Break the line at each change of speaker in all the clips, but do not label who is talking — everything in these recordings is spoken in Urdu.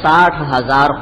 60,000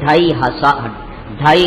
2.5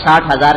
60,000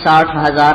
60,000,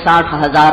60,000,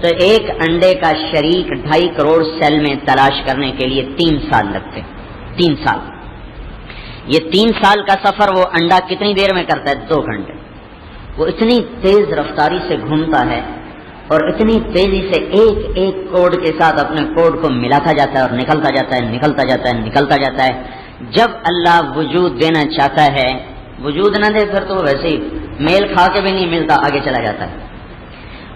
تو ایک انڈے کا شریک 2.5 کروڑ سیل میں تلاش کرنے کے لیے 3 سال لگتے. 3 سال. یہ 3 سال کا سفر وہ انڈا کتنی دیر میں کرتا ہے؟ 2 گھنٹے. وہ اتنی تیز رفتاری سے گھومتا ہے اور اتنی تیزی سے ایک کوڈ کے ساتھ اپنے کوڈ کو ملاتا جاتا ہے اور نکلتا جاتا ہے، نکلتا جاتا ہے، نکلتا جاتا ہے. جب اللہ وجود دینا چاہتا ہے، وجود نہ دے پھر تو ویسے ہی میل کھا کے بھی نہیں ملتا، آگے چلا جاتا ہے.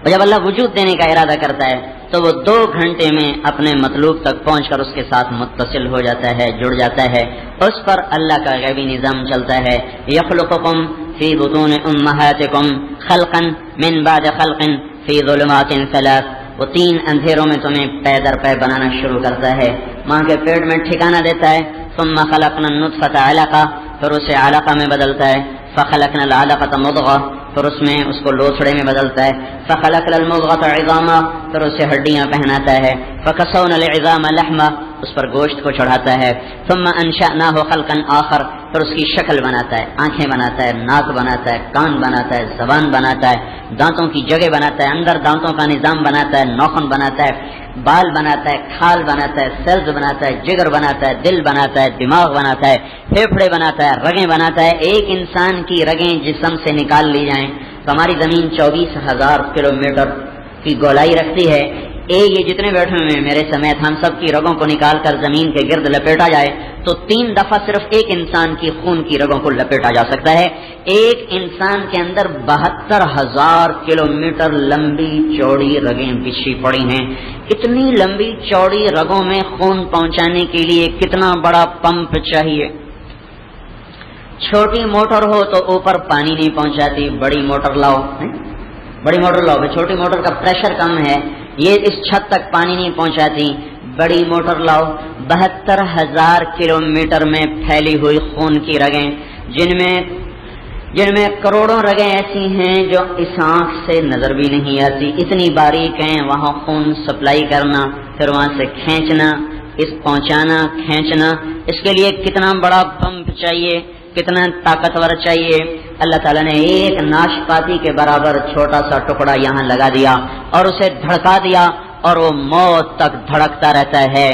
اور جب اللہ وجود دینے کا ارادہ کرتا ہے تو وہ 2 گھنٹے میں اپنے مطلوب تک پہنچ کر اس کے ساتھ متصل ہو جاتا ہے، جڑ جاتا ہے. اس پر اللہ کا غیبی نظام چلتا ہے. یخلقکم فی بطون امہاتکم خلقا من بعد خلق فی ظلمات 3. وہ 3 اندھیروں میں تمہیں پے در پے بنانا شروع کرتا ہے، ماں کے پیٹ میں ٹھکانہ دیتا ہے. ثم خلقنا النطفة علقہ، پھر اسے علقہ میں بدلتا ہے. فخلقنا العلقة مضغہ، پھر اس میں اس کو لوتھڑے میں بدلتا ہے. فخلقنا المضغة عظاما، پھر اسے ہڈیاں پہناتا ہے. فکسونا العظام لحما، اس پر گوشت کو چڑھاتا ہے. ثم انشأناه خلقا آخر، پھر اس کی شکل بناتا ہے، آنکھیں بناتا ہے، ناک بناتا ہے، کان بناتا ہے، زبان بناتا ہے، دانتوں کی جگہ بناتا ہے، اندر دانتوں کا نظام بناتا ہے، ناخن بناتا ہے، بال بناتا ہے، کھال بناتا ہے، سیلز بناتا ہے، جگر بناتا ہے، دل بناتا ہے، دماغ بناتا ہے، پھیپھڑے بناتا ہے، رگیں بناتا ہے. ایک انسان کی رگیں جسم سے نکال لی جائیں تو ہماری زمین 24,000 کلومیٹر کی گولائی رکھتی ہے. یہ جتنے بیٹھے ہوئے ہیں میرے سمیت ہم سب کی رگوں کو نکال کر زمین کے گرد لپیٹا جائے تو 3 دفعہ صرف ایک انسان کی خون کی رگوں کو لپیٹا جا سکتا ہے. ایک انسان کے اندر 72,000 کلومیٹر لمبی چوڑی رگیں بچھی پڑی ہیں. اتنی لمبی چوڑی رگوں میں خون پہنچانے کے لیے کتنا بڑا پمپ چاہیے. چھوٹی موٹر ہو تو اوپر پانی نہیں پہنچاتی، بڑی موٹر لاؤ، بڑی موٹر لاؤ. چھوٹی موٹر کا پریشر کم ہے، یہ اس چھت تک پانی نہیں پہنچاتی. بڑی موٹر لاؤ. 72,000 کلومیٹر میں پھیلی ہوئی خون کی رگیں، جن میں کروڑوں رگیں ایسی ہیں جو اس آنکھ سے نظر بھی نہیں آتی. اتنی باریک ہیں. وہاں خون سپلائی کرنا، پھر وہاں سے کھینچنا، اس پہنچانا، کھینچنا، اس کے لیے کتنا بڑا پمپ چاہیے، کتنا طاقتور چاہیے. اللہ تعالیٰ نے ایک ناشپاتی کے برابر چھوٹا سا ٹکڑا یہاں لگا دیا اور اسے دھڑکا دیا اور وہ موت تک دھڑکتا رہتا ہے.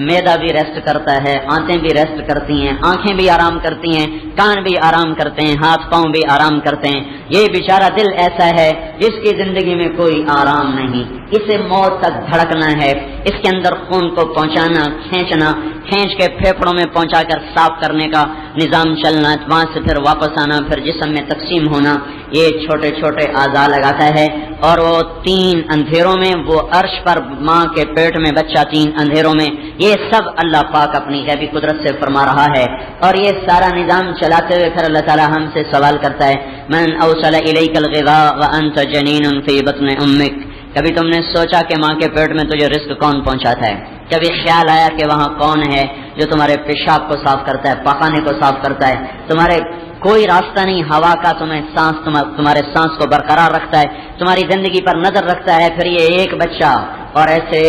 معدہ بھی ریسٹ کرتا ہے، آنتیں بھی ریسٹ کرتی ہیں، آنکھیں بھی آرام کرتی ہیں، کان بھی آرام کرتے ہیں، ہاتھ پاؤں بھی آرام کرتے ہیں. یہ بیچارہ دل ایسا ہے جس کی زندگی میں کوئی آرام نہیں، اسے موت تک دھڑکنا ہے. اس کے اندر خون کو پہنچانا، کھینچنا، کھینچ کے پھیپھڑوں میں پہنچا کر صاف کرنے کا نظام چلنا، وہاں سے پھر واپس آنا، پھر جسم میں تقسیم ہونا. یہ چھوٹے چھوٹے اعضاء لگاتا ہے اور وہ 3 اندھیروں میں، وہ عرش پر ماں کے پیٹ میں بچہ 3 اندھیروں میں، یہ سب اللہ پاک اپنی غیبی قدرت سے فرما رہا ہے. اور یہ سارا نظام چلاتے ہوئے پھر اللہ تعالی ہم سے سوال کرتا ہے، من اوصل الیک الغذاء وانت جنین فی بطن امک. کبھی تم نے سوچا کہ ماں کے پیٹ میں تجھے رزق کون پہنچاتا ہے؟ کبھی خیال آیا کہ وہاں کون ہے جو تمہارے پیشاب کو صاف کرتا ہے، پاخانے کو صاف کرتا ہے؟ تمہارے کوئی راستہ نہیں ہوا کا، تمہارے سانس کو برقرار رکھتا ہے، تمہاری زندگی پر نظر رکھتا ہے. پھر یہ ایک بچہ اور ایسے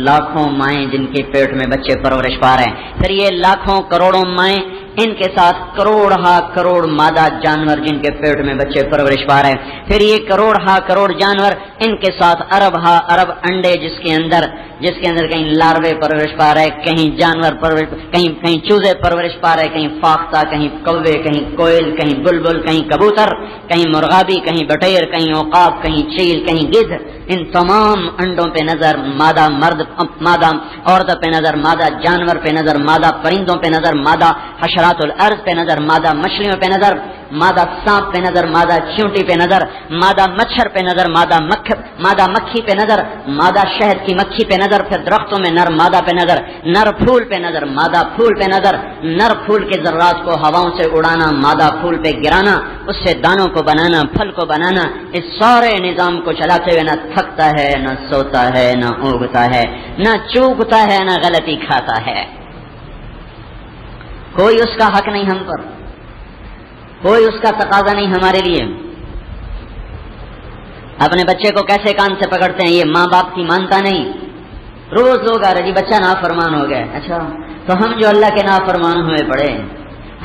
لاکھوں مائیں جن کے پیٹ میں بچے پرورش پا رہے ہیں. پھر یہ لاکھوں کروڑوں مائیں، ان کے ساتھ کروڑ ہا کروڑ مادہ جانور جن کے پیٹ میں بچے پرورش پا رہے ہیں. پھر یہ کروڑ ہا کروڑ جانور، ان کے ساتھ ارب ہا ارب انڈے جس کے اندر کہیں لاروے پرورش پا رہے، کہیں جانور پرورش، کہیں چوزے پرورش پا رہے، کہیں فاختہ، کہیں کوے، کہیں کوئل، کہیں بلبل، کہیں کبوتر، کہیں مرغابی، کہیں بٹیر، کہیں عقاب، کہیں چیل، کہیں گدھ. ان تمام انڈوں پہ نظر مادہ مرد، مادہ عورت پہ نظر، مادہ جانور پہ نظر، مادہ پرندوں پہ نظر، مادہ حشرات الارض پہ نظر، مادہ مچھلیوں پہ نظر، مادہ سانپ پہ نظر، مادہ چیونٹی پہ نظر، مادہ مچھر پہ نظر، مادہ مکھی پہ نظر، مادہ شہد کی مکھی پہ نظر. پھر درختوں میں نر مادہ پہ نظر، نر پھول پہ نظر، مادہ پھول پہ نظر. نر پھول کے ذرات کو ہواؤں سے اڑانا، مادہ پھول پہ گرانا، اس سے دانوں کو بنانا، پھل کو بنانا. اس سارے نظام کو چلاتے ہوئے نہ تھکتا ہے، نہ سوتا ہے، نہ اونگتا ہے، نہ چوکتا ہے، نہ غلطی کھاتا ہے. کوئی اس کا حق نہیں ہم پر، کوئی اس کا تقاضا نہیں ہمارے لیے. اپنے بچے کو کیسے کان سے پکڑتے ہیں، یہ ماں باپ کی مانتا نہیں. روز لوگ آ رہے جی بچہ نافرمان ہو گیا. اچھا تو ہم جو اللہ کے نافرمان ہوئے پڑے،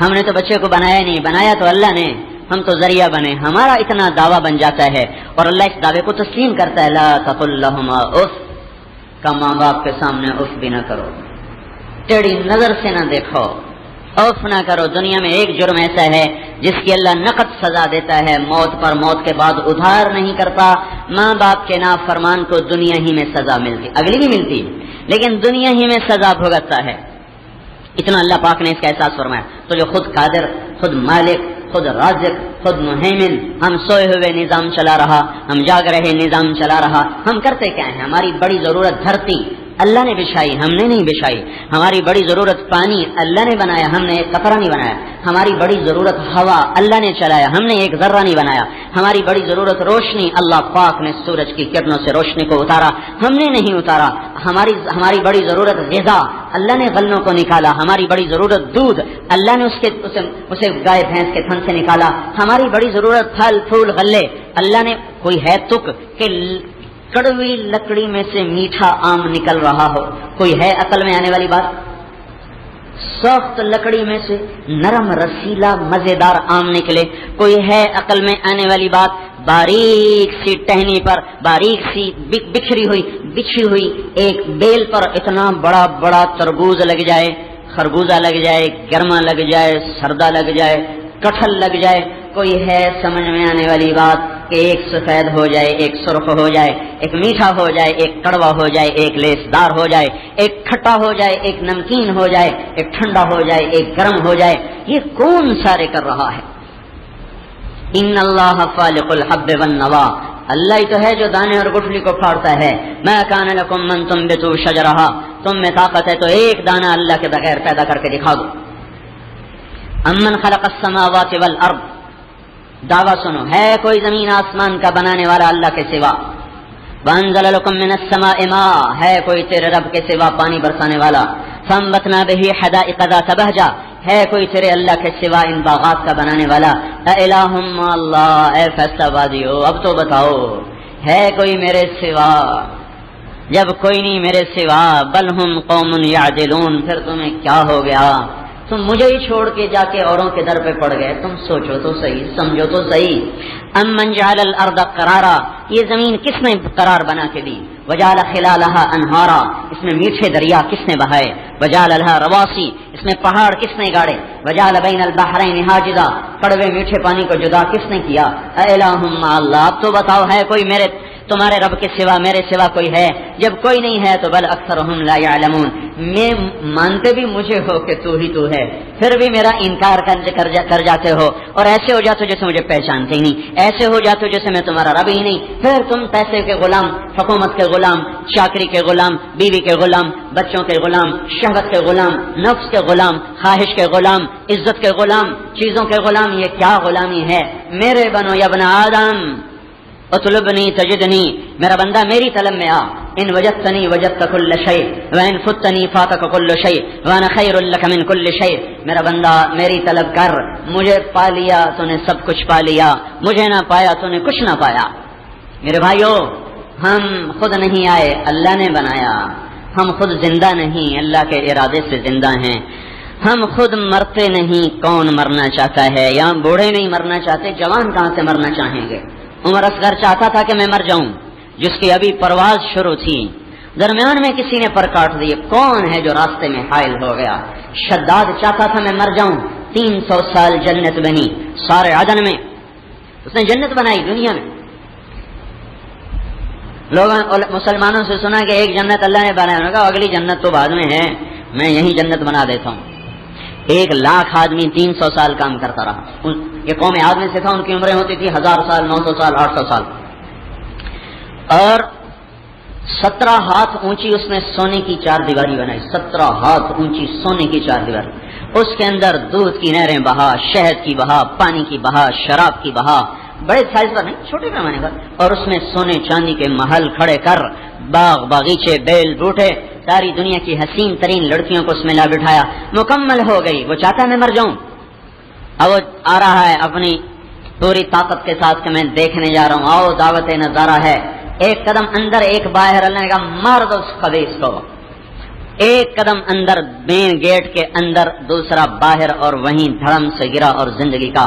ہم نے تو بچے کو بنایا نہیں، بنایا تو اللہ نے. ہم تو ذریعہ بنے، ہمارا اتنا دعویٰ بن جاتا ہے اور اللہ اس دعوے کو تسلیم کرتا ہے، لا تقل لہما اف، کا ماں باپ کے سامنے اف بھی نہ کرو، ٹیڑھی نظر سے نہ دیکھو، اوف نہ کرو۔ دنیا میں ایک جرم ایسا ہے جس کی اللہ نقد سزا دیتا ہے، موت پر، موت کے بعد ادھار نہیں کرتا۔ ماں باپ کے نافرمان کو دنیا ہی میں سزا ملتی، اگلی بھی ملتی، لیکن دنیا ہی میں سزا بھگتتا ہے۔ اتنا اللہ پاک نے اس کا احساس فرمایا۔ تو جو خود قادر، خود مالک، خود رازق، خود مہیمن، ہم سوئے ہوئے نظام چلا رہا، ہم جاگ رہے نظام چلا رہا، ہم کرتے کیا ہیں؟ ہماری بڑی ضرورت دھرتی اللہ نے بچھائی، ہم نے نہیں بچھائی۔ ہماری بڑی ضرورت پانی اللہ نے بنایا، ہم نے ایک قطرہ نہیں بنایا۔ ہماری بڑی ضرورت ہوا اللہ نے چلایا، ہم نے ایک ذرہ نہیں بنایا۔ ہماری بڑی ضرورت روشنی، اللہ پاک نے سورج کی کرنوں سے روشنی کو اتارا، ہم نے نہیں اتارا۔ ہماری بڑی ضرورت غذا، اللہ نے غلوں کو نکالا۔ ہماری بڑی ضرورت دودھ، اللہ نے اسے گائے بھینس کے تھن سے نکالا۔ ہماری بڑی ضرورت پھل پھول غلے، اللہ نے کوئی ہے تک کہ کڑوی لکڑی میں سے میٹھا آم نکل رہا ہو؟ کوئی ہے عقل میں آنے والی بات؟ سخت لکڑی میں سے نرم رسیلا مزیدار آم نکلے؟ کوئی ہے عقل میں آنے والی بات؟ باریک سی ٹہنی پر، باریک سی بچھی ہوئی ایک بیل پر اتنا بڑا بڑا تربوز لگ جائے، خربوزہ لگ جائے، گرما لگ جائے، سردا لگ جائے، کٹہل لگ جائے؟ کوئی ہے سمجھ میں آنے والی بات کہ ایک سفید ہو جائے، ایک سرخ ہو جائے، ایک میٹھا ہو جائے، ایک کڑوا ہو جائے، ایک لیسدار ہو جائے، ایک کھٹا ہو جائے، ایک نمکین ہو جائے، ایک ٹھنڈا ہو جائے، ایک گرم ہو جائے؟ یہ کون سارے کر رہا ہے؟ ان اللہ فالق الحب والنوا، اللہ ہی تو ہے جو دانے اور گٹھلی کو پھاڑتا ہے۔ ما کان لکم من تنبتوا شجرہا، تم میں طاقت ہے تو ایک دانہ اللہ کے بغیر پیدا کر کے دکھا دو۔ امن خلق السماوات والارض، دعویٰ سنو، ہے کوئی زمین آسمان کا بنانے والا اللہ کے سوا؟ وانزل لکم من السماء ماء، ہے کوئی تیرے رب کے سوا پانی برسانے والا؟ فانبتنا به حدائق ذات بہجہ، ہے کوئی تیرے اللہ کے سوا ان باغات کا بنانے والا؟ االہ مع اللہ، اے فیصلہ بازیو اب تو بتاؤ، ہے کوئی میرے سوا؟ جب کوئی نہیں میرے سوا، بل ہم قوم یعدلون، پھر تمہیں کیا ہو گیا؟ تم مجھے ہی چھوڑ کے جا کے اوروں کے در پہ پڑ گئے۔ تم سوچو تو صحیح، سمجھو تو صحیح۔ امن جعل الارض قرارا، یہ زمین کس نے قرار بنا کے دی؟ وجعل خلالها انہارا، اس میں میٹھے دریا کس نے بہائے؟ وجعل لها رواسی، اس میں پہاڑ کس نے گاڑے؟ وجعل بین البحرین حاجزا، کڑوے میٹھے پانی کو جدا کس نے کیا؟ االہ مع اللہ، اب تو بتاؤ ہے کوئی تمہارے رب کے سوا، میرے سوا کوئی ہے؟ جب کوئی نہیں ہے تو بل اکثرهم لا يعلمون، میں مانتے بھی مجھے ہو کہ تو ہی تو ہے، پھر بھی میرا انکار کر جاتے ہو، اور ایسے ہو جاتے ہو جیسے مجھے پہچانتے ہی نہیں، ایسے ہو جاتے ہو جیسے میں تمہارا رب ہی نہیں۔ پھر تم پیسے کے غلام، حکومت کے غلام، چاکری کے غلام، بیوی کے غلام، بچوں کے غلام، شہوت کے غلام، نفس کے غلام، خواہش کے غلام، عزت کے غلام، چیزوں کے غلام، یہ کیا غلامی ہے؟ میرے بنو یا ابن آدم اطلبنی تجدنی، میرا بندہ میری طلب میں آ، ان وجدتنی وجدت کل شیء وان فتنی فاتک کل شیء وانا خیر لک من کل شیء، میرا بندہ میری طلب کر، مجھے پا لیا تو نے سب کچھ پا لیا، مجھے نہ پایا تو نے کچھ نہ پایا۔ میرے بھائیو، ہم خود نہیں آئے، اللہ نے بنایا، ہم خود زندہ نہیں، اللہ کے ارادے سے زندہ ہیں، ہم خود مرتے نہیں، کون مرنا چاہتا ہے؟ یہاں بوڑھے نہیں مرنا چاہتے، جوان کہاں سے مرنا چاہیں گے؟ عمر اصغر چاہتا تھا کہ میں مر جاؤں، جس کی ابھی پرواز شروع تھی، درمیان میں کسی نے پر کاٹ دیے، کون ہے جو راستے میں حائل ہو گیا؟ شداد چاہتا تھا میں مر جاؤں، 300 سال جنت بنی سارے عدن میں، اس نے جنت بنائی دنیا میں۔ لوگوں مسلمانوں سے سنا کہ ایک جنت اللہ نے بنایا، انہوں نے کہا اگلی جنت تو بعد میں ہے، میں یہی جنت بنا دیتا ہوں۔ 1,00,000 آدمی 300 سال کام کرتا رہا، یہ قوم عاد میں سے تھا، ان کی عمریں ہوتی تھی 1000 سال، 900 سال، 800 سال، اور 17 ہاتھ اونچی اس نے سونے کی 4 دیواری بنائی، 17 ہاتھ اونچی سونے کی 4 دیواری، اس کے اندر دودھ کی نہریں بہا، شہد کی بہا، پانی کی بہا، شراب کی بہا، بڑے سائز پر نہیں، چھوٹے پیمانے پر، اور اس میں سونے چاندی کے محل کھڑے کر، باغ باغیچے، بیل بوٹے، ساری دنیا کی حسین ترین لڑکیوں کو اس میں لا بٹھایا، مکمل ہو گئی۔ وہ چاہتا ہے میں مر جاؤں، اب وہ آ رہا ہے اپنی پوری طاقت کے ساتھ کہ میں دیکھنے جا رہا ہوں، آؤ دعوت نظارہ ہے، ایک قدم اندر ایک باہر، اللہ نے کہا مار دو اس خبیث کو، ایک قدم اندر مین گیٹ کے اندر، دوسرا باہر، اور وہیں دھڑم سے گرا اور زندگی کا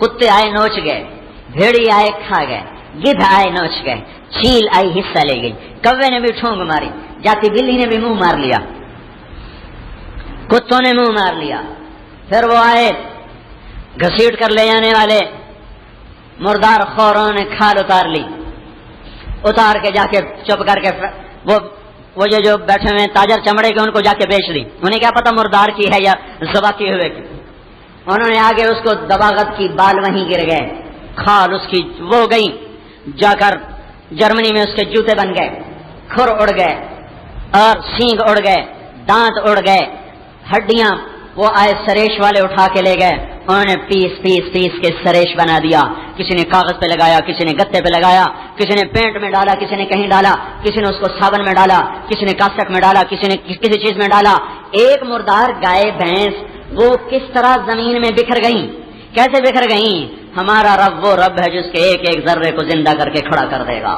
کتے آئے نوچ گئے، بھیڑی آئے کھا گئے، گدھ آئے نوچ گئے، چیل آئی حصہ لے گئی، کوے نے بھی ٹھونگ ماری، جاتی بلی نے بھی منہ مار لیا، کتوں نے منہ مار لیا، پھر وہ آئے گھسیٹ کر لے جانے والے مردار خوروں نے کھال اتار لی، اتار کے جا کے چپ کر کے وہ جو بیٹھے ہوئے تاجر چمڑے کے ان کو جا کے بیچ دی، انہیں کیا پتا مردار کی ہے یا ذبح کی ہوئے کی، انہوں نے آگے اس کو دباغت کی، بال وہیں گر گئے، کھال اس کی وہ گئی، جا کر جرمنی میں اس کے جوتے بن گئے، کھر اڑ گئے اور سینگ اڑ گئے، دانت اڑ گئے، ہڈیاں وہ آئے سریش والے اٹھا کے لے گئے، انہوں نے پیس پیس پیس کے سریش بنا دیا، کسی نے کاغذ پہ لگایا، کسی نے گتے پہ لگایا، کسی نے پینٹ میں ڈالا، کسی نے کہیں ڈالا، کسی نے اس کو صابن میں ڈالا، کسی نے کاسک میں ڈالا، کسی نے کسی چیز میں ڈالا، ایک مردار گائے بھینس وہ کس طرح زمین میں بکھر گئیں، کیسے بکھر گئیں؟ ہمارا رب وہ رب ہے جس کے ایک ایک ذرے کو زندہ کر کے کھڑا کر دے گا۔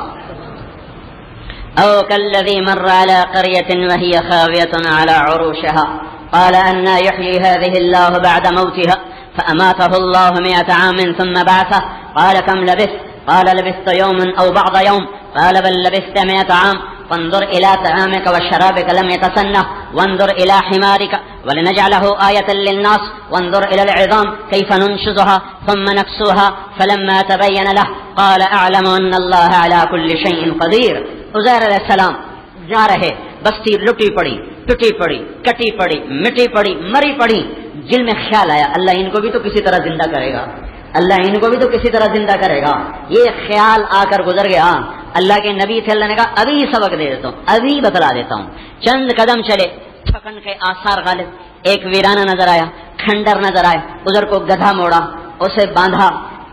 او کالذی مر علی قریۃ وہی خاویۃ علی عروشها قال أن يحيي هذه الله بعد موتها فأماته الله 100 عام ثم بعثه قال كم لبثت قال لبثت يوما أو بعض يوم قال بل لبثت 100 عام فانظر إلى طعامك وشرابك لم يتسنه وانظر إلى حمارك ولنجعله آية للناس وانظر إلى العظام كيف ننشزها ثم نكسوها فلما تبين له قال أعلم أن الله على كل شيء قدير۔ عزیر علیہ السلام جا رہے، بستی لٹی پڑی، ٹوٹی پڑی، کٹی پڑی، مٹی پڑی، مری پڑی، دل میں خیال آیا اللہ ان کو بھی تو کسی طرح زندہ کرے گا، اللہ ان کو بھی تو کسی طرح زندہ کرے گا، یہ خیال آ کر گزر گیا۔ اللہ کے نبی تھے، اللہ نے کہا ابھی سبق دے دیتا ہوں، ابھی بتلا دیتا ہوں۔ چند قدم چلے، تھکن کے آثار غالب، ایک ویرانہ نظر آیا، کھنڈر نظر آئے، ادھر کو گدھا موڑا، اسے باندھا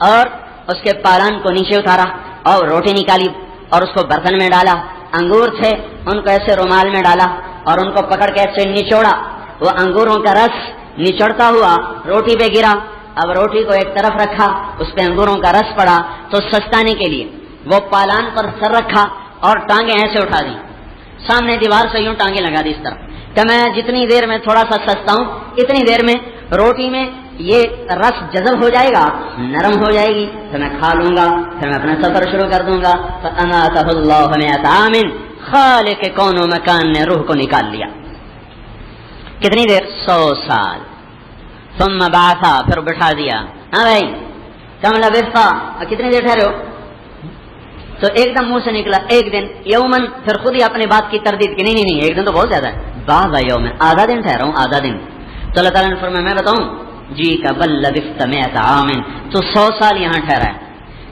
اور اس کے پالان کو نیچے اتارا اور روٹی نکالی اور اس کو برتن میں ڈالا، انگور تھے ان کو ایسے رومال میں ڈالا اور ان کو پکڑ کے ایسے نچوڑا، وہ انگوروں کا رس نچڑتا ہوا روٹی پہ گرا، اب روٹی کو ایک طرف رکھا، اس پہ انگوروں کا رس پڑا تو سستانے کے لیے وہ پالان پر سر رکھا اور ٹانگیں ایسے اٹھا دی، سامنے دیوار سے یوں ٹانگیں لگا دی اس طرح کہ میں جتنی دیر میں تھوڑا سا سستا ہوں اتنی دیر میں روٹی میں یہ رس جذب ہو جائے گا، نرم ہو جائے گی، پھر میں کھا لوں گا، پھر میں اپنا سفر شروع کر دوں گا۔ فَأَمَاتَهُ اللَّهُ 100 عَامٍ، خالق کون و مکان نے روح کو نکال لیا، کتنی دیر؟ 100 سال۔ ثم بعثا، پھر بٹھا دیا، ہاں بھائی کم لبثت، کتنی دیر ٹھہرے ہو؟ تو ایک دم منہ سے نکلا ایک دن، یومن، پھر خود ہی اپنے بات کی تردید کی، نہیں نہیں نہیں ایک دن تو بہت زیادہ ہے، بعض یوم، آدھا دن ٹھہرا ہوں، آدھا دن۔ تو اللہ تعالیٰ نے فرمایا میں بتاؤں جی کا بل لبثت 100 عام، تو 100 سال یہاں ٹھہرا ہے۔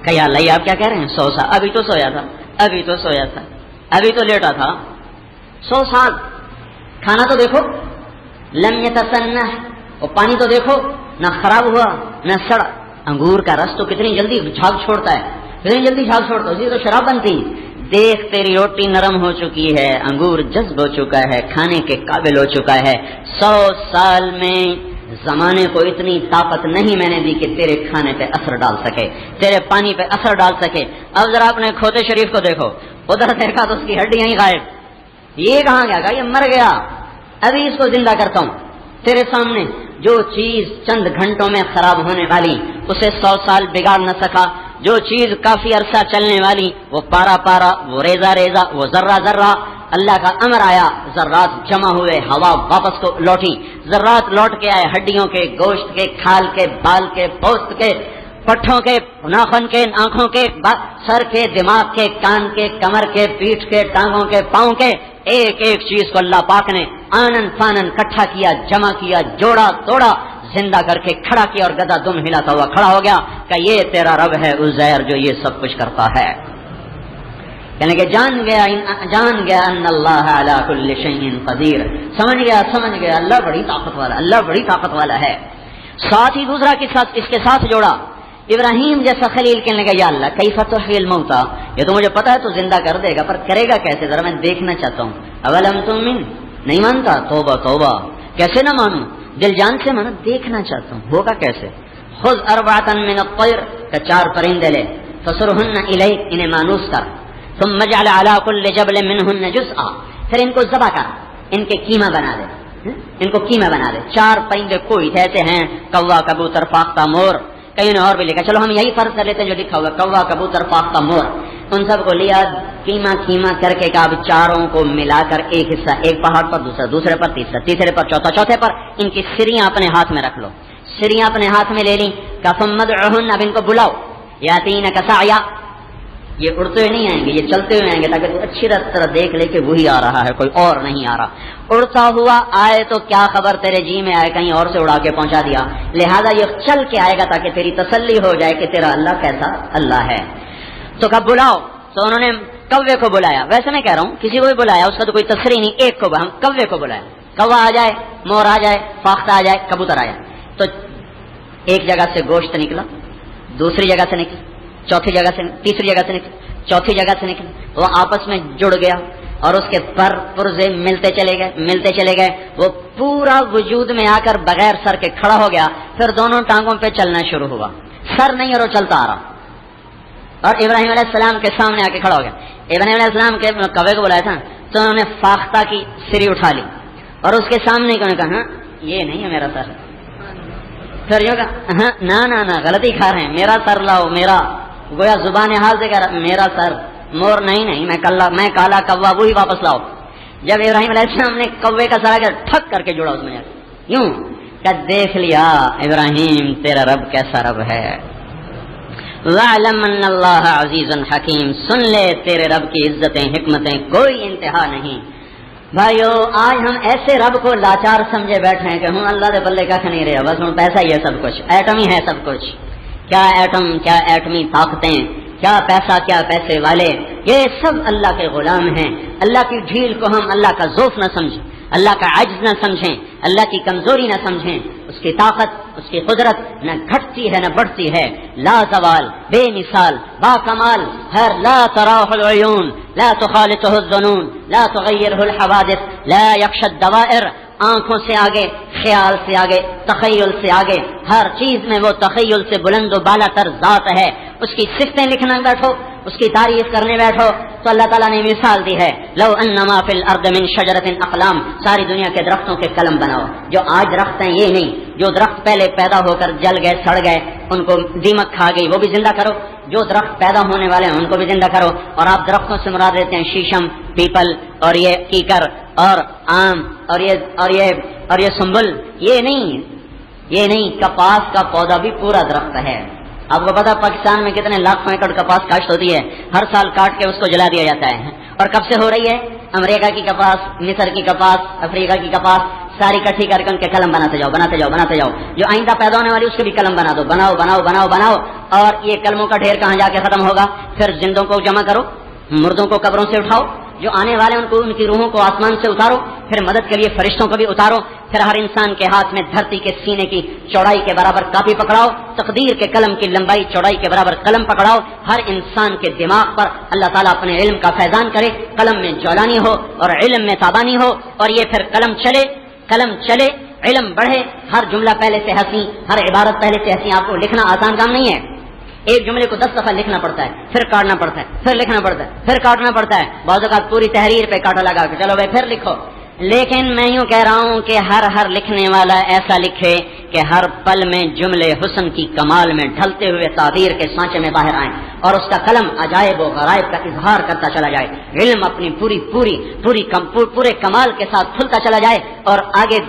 کہ یا اللہ آپ کیا کہہ رہے ہیں 100 سال؟ ابھی تو سویا تھا، ابھی تو سویا تھا، ابھی تو لیٹا تھا، 100 سال۔ کھانا تو دیکھو، لم یتسنہ، اور پانی تو دیکھو نہ خراب ہوا نہ سڑا، انگور کا رس تو کتنی جلدی جھاگ چھوڑتا ہے، کتنی جلدی جھاگ چھوڑتا ہے، اسی تو شراب بنتی۔ دیکھ تیری روٹی نرم ہو چکی ہے، انگور جذب ہو چکا ہے، کھانے کے قابل ہو چکا ہے۔ 100 سال میں زمانے کو اتنی طاقت نہیں میں نے دی کہ تیرے کھانے پہ اثر ڈال سکے، تیرے پانی پہ اثر ڈال سکے۔ اب ذرا اپنے کھوتے شریف کو دیکھو، ادھر دیکھا تو اس کی ہڈیاں ہی غائب، یہ کہاں گیا؟ کہ یہ مر گیا، ابھی اس کو زندہ کرتا ہوں تیرے سامنے۔ جو چیز چند گھنٹوں میں خراب ہونے والی اسے 100 سال بگاڑ نہ سکا، جو چیز کافی عرصہ چلنے والی وہ پارا پارا، وہ ریزہ ریزہ، وہ ذرہ ذرہ، اللہ کا امر آیا، ذرات جمع ہوئے، ہوا واپس کو لوٹی، ذرات لوٹ کے آئے، ہڈیوں کے، گوشت کے، کھال کے، بال کے، پوست کے، پٹھوں کے، ناخن کے، آنکھوں کے، سر کے، دماغ کے، کان کے، کمر کے، پیٹھ کے، ٹانگوں کے، پاؤں کے، ایک ایک چیز کو اللہ پاک نے آنن فانن کٹھا کیا، جمع کیا، جوڑا توڑا، زندہ کر کے کھڑا کیا، اور گدھا دم ہلاتا ہوا کھڑا ہو گیا کہ یہ تیرا رب ہے عزیر جو یہ سب کچھ کرتا ہے۔ یعنی کہ جان گیا ان اللہ علی کل شیء قدیر، سمجھ گیا اللہ بڑی طاقت والا، اللہ بڑی طاقت والا ہے۔ ساتھ ہی دوسرا قصہ اس کے ساتھ جوڑا، ابراہیم جیسا خلیل کہنے لگا یا اللہ کیف تحیی الموتى، یہ تو مجھے پتا ہے تو زندہ کر دے گا، پر کرے گا کیسے؟ ذرا میں دیکھنا چاہتا ہوں۔ اولم تؤمن، نہیں مانتا؟ توبہ توبہ، کیسے نہ مانوں، دل جان سے مانا، دیکھنا چاہتا ہوں ہوگا کیسے۔ خذ 4 من الطير، کہ 4 پرندے لے، فصرهن الیک، انہیں مانوس کر، ثم اجعل على كل جبل منهن جزءا، پھر ان کو ذبح کر، ان کے قیمہ بنا دے، ان کو قیمہ بنا دے۔ 4 پرندے کوئی ایسے ہیں، کوا، کبوتر، فاختہ، مور، کہ کئی نے اور بھی لکھا. چلو ہم یہی فرض کر لیتے جو لکھا ہوا کوا کبوتر فاختہ مور, ان سب کو لیا کیما کر کے اب چاروں کو ملا کر ایک حصہ ایک پہاڑ پر, دوسرا دوسرے پر, تیسرا تیسرے پر, چوتھا چوتھے پر, ان کی سریاں اپنے ہاتھ میں رکھ لو. سریاں اپنے ہاتھ میں لے لی. فمدعوہن, اب ان کو بلاؤ. یاتینک سعیا, یہ اڑتے ہوئے نہیں آئیں گے, یہ چلتے ہوئے آئیں گے تاکہ تو اچھی طرح دیکھ لے کہ وہی آ رہا ہے, کوئی اور نہیں آ رہا. اڑتا ہوا آئے تو کیا خبر تیرے جی میں آئے, کہیں اور سے اڑا کے پہنچا دیا, لہذا یہ چل کے آئے گا تاکہ تیری تسلی ہو جائے کہ تیرا اللہ کیسا اللہ ہے. تو کب بلاؤ, تو انہوں نے کوے کو بلایا. ویسے میں کہہ رہا ہوں کسی کو بھی بلایا, اس کا تو کوئی تصریح نہیں, ایک کو ہم کوے کو بلایا. کوا آ جائے, مور آ جائے, فاختہ آ جائے, کبوتر آ جائے. تو ایک جگہ سے گوشت نکلا, دوسری جگہ سے نکلا, چوتھی جگہ سے, تیسری جگہ سے نکلا, چوتھی جگہ سے نکلا, وہ آپس میں جڑ گیا اور اس کے پر پرزے ملتے چلے گئے. وہ پورا وجود میں آ کر بغیر سر کے کھڑا ہو گیا. پھر دونوں ٹانگوں پہ چلنا شروع ہوا, سر نہیں اور وہ چلتا آ رہا, اور ابراہیم علیہ السلام کے سامنے آ کے کھڑا ہو گیا. ابراہیم علیہ السلام کے کوے کو بلایا تھا تو انہوں نے فاختہ کی سری اٹھا لی اور اس کے سامنے انہوں نے کہا ہاں یہ نہیں ہے میرا سر. پھر یہ کہا ہاں نہ غلطی کھا رہے ہیں, میرا سر لاؤ, میرا, گویا زبان حال سے کہہ رہا میرا سر, مور نہیں, میں کالا کوا, وہی واپس لاؤ. جب ابراہیم علیہ السلام نے کوے کا سر آ ٹھک کر کے جوڑا اس میں یوں کہ دیکھ لیا ابراہیم تیرا رب کیسا رب ہے. وَاعْلَمْ أَنَّ اللَّهَ عَزِيزٌ حَكِيمٌ, سن لے تیرے رب کی عزتیں حکمتیں کوئی انتہا نہیں. بھائیو آج ہم ایسے رب کو لاچار سمجھے بیٹھے ہیں کہ ہوں اللہ کے بلے کا نہیں رہا, بس ہوں پیسہ ہی ہے سب کچھ, ایٹم ہی ہے سب کچھ. کیا ایٹم, کیا ایٹمی طاقتیں, کیا پیسہ, کیا پیسے والے, یہ سب اللہ کے غلام ہیں. اللہ کی ڈھیل کو ہم اللہ کا ذوف نہ سمجھیں, اللہ کا عجز نہ سمجھیں, اللہ کی کمزوری نہ سمجھیں. اس کی طاقت, اس کی قدرت نہ گھٹتی ہے نہ بڑھتی ہے, لا زوال, بے مثال, با کمال, ہر لا تراہ العیون, لا تخالطہ الظنون, لا تغیرہ الحوادث, لا یخشى الدوائر, آنکھوں سے آگے, خیال سے آگے, تخیل سے آگے, ہر چیز میں وہ تخیل سے بلند و بالا تر ذات ہے. اس کی صفتیں لکھنا بیٹھو, اس کی تعریف کرنے بیٹھو تو اللہ تعالیٰ نے مثال دی ہے. لو انما فی الارض من شجرۃ اقلام, ساری دنیا کے درختوں کے قلم بناؤ. جو آج درخت ہیں یہ نہیں, جو درخت پہلے پیدا ہو کر جل گئے, سڑ گئے, ان کو دیمک کھا گئی, وہ بھی زندہ کرو. جو درخت پیدا ہونے والے ہیں ان کو بھی زندہ کرو. اور آپ درختوں سے مراد لیتے ہیں شیشم, پیپل, اور یہ کیکر, اور آم, اور یہ سنبل. یہ نہیں, کپاس کا پودا بھی پورا درخت ہے. آپ کو پتا پاکستان میں کتنے لاکھوں ایکڑ کپاس کاشت ہوتی ہے, ہر سال کاٹ کے اس کو جلا دیا جاتا ہے. اور کب سے ہو رہی ہے؟ امریکہ کی کپاس, مصر کی کپاس, افریقہ کی کپاس, ساری کٹھی کر کے ان کے قلم بناتے جاؤ. جو آئندہ پیدا ہونے والی اس کے بھی قلم بنا دو, بناؤ. اور یہ قلموں کا ڈھیر کہاں جا کے ختم ہوگا؟ پھر زندوں کو جمع کرو, مردوں کو قبروں سے اٹھاؤ, جو آنے والے ان کو, ان کی روحوں کو آسمان سے اتارو, پھر مدد کے لیے فرشتوں کو بھی اتارو. پھر ہر انسان کے ہاتھ میں دھرتی کے سینے کی چوڑائی کے برابر کاپی پکڑاؤ, تقدیر کے قلم کی لمبائی چوڑائی کے برابر قلم پکڑاؤ. ہر انسان کے دماغ پر اللہ تعالیٰ اپنے علم کا فیضان کرے, قلم میں جولانی ہو اور علم میں تابانی ہو, اور یہ پھر قلم چلے, علم بڑھے. ہر جملہ پہلے سے ہنسی, ہر عبارت پہلے سے ہنسی. آپ کو لکھنا آسان کام نہیں ہے, ایک جملے کو 10 دفعہ لکھنا پڑتا ہے, پھر کاٹنا پڑتا ہے, پھر لکھنا پڑتا ہے, پھر کاٹنا پڑتا ہے. بعض اوقات پوری تحریر پہ کاٹا لگا کہ چلو بھائی پھر لکھو. لیکن میں یوں کہہ رہا ہوں کہ ہر لکھنے والا ایسا لکھے کہ ہر پل میں جملے حسن کی کمال میں ڈھلتے ہوئے تعبیر کے سانچے میں باہر آئیں, اور اس کا قلم عجائب و غرائب کا اظہار کرتا چلا جائے. علم اپنی پورے کمال کے ساتھ کھلتا چلا جائے, اور آگے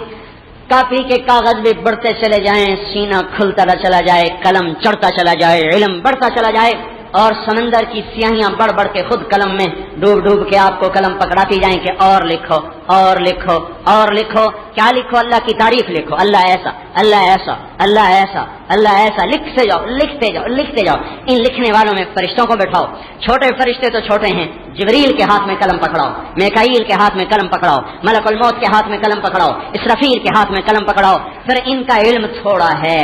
کاپی کے کاغذ بھی بڑھتے چلے جائیں, سینہ کھلتا چلا جائے, قلم چڑھتا چلا جائے, علم بڑھتا چلا جائے, اور سمندر کی سیاہیاں بڑھ کے خود قلم میں ڈوب کے آپ کو قلم پکڑاتی جائیں کہ اور لکھو. کیا لکھو؟ اللہ کی تعریف لکھو. اللہ ایسا لکھتے جاؤ. ان لکھنے والوں میں فرشتوں کو بٹھاؤ. چھوٹے فرشتے تو چھوٹے ہیں, جبریل کے ہاتھ میں قلم پکڑاؤ, میکائیل کے ہاتھ میں قلم پکڑاؤ, ملک الموت کے ہاتھ میں قلم پکڑاؤ, اسرافیل کے ہاتھ میں قلم پکڑاؤ. پھر ان کا علم تھوڑا ہے,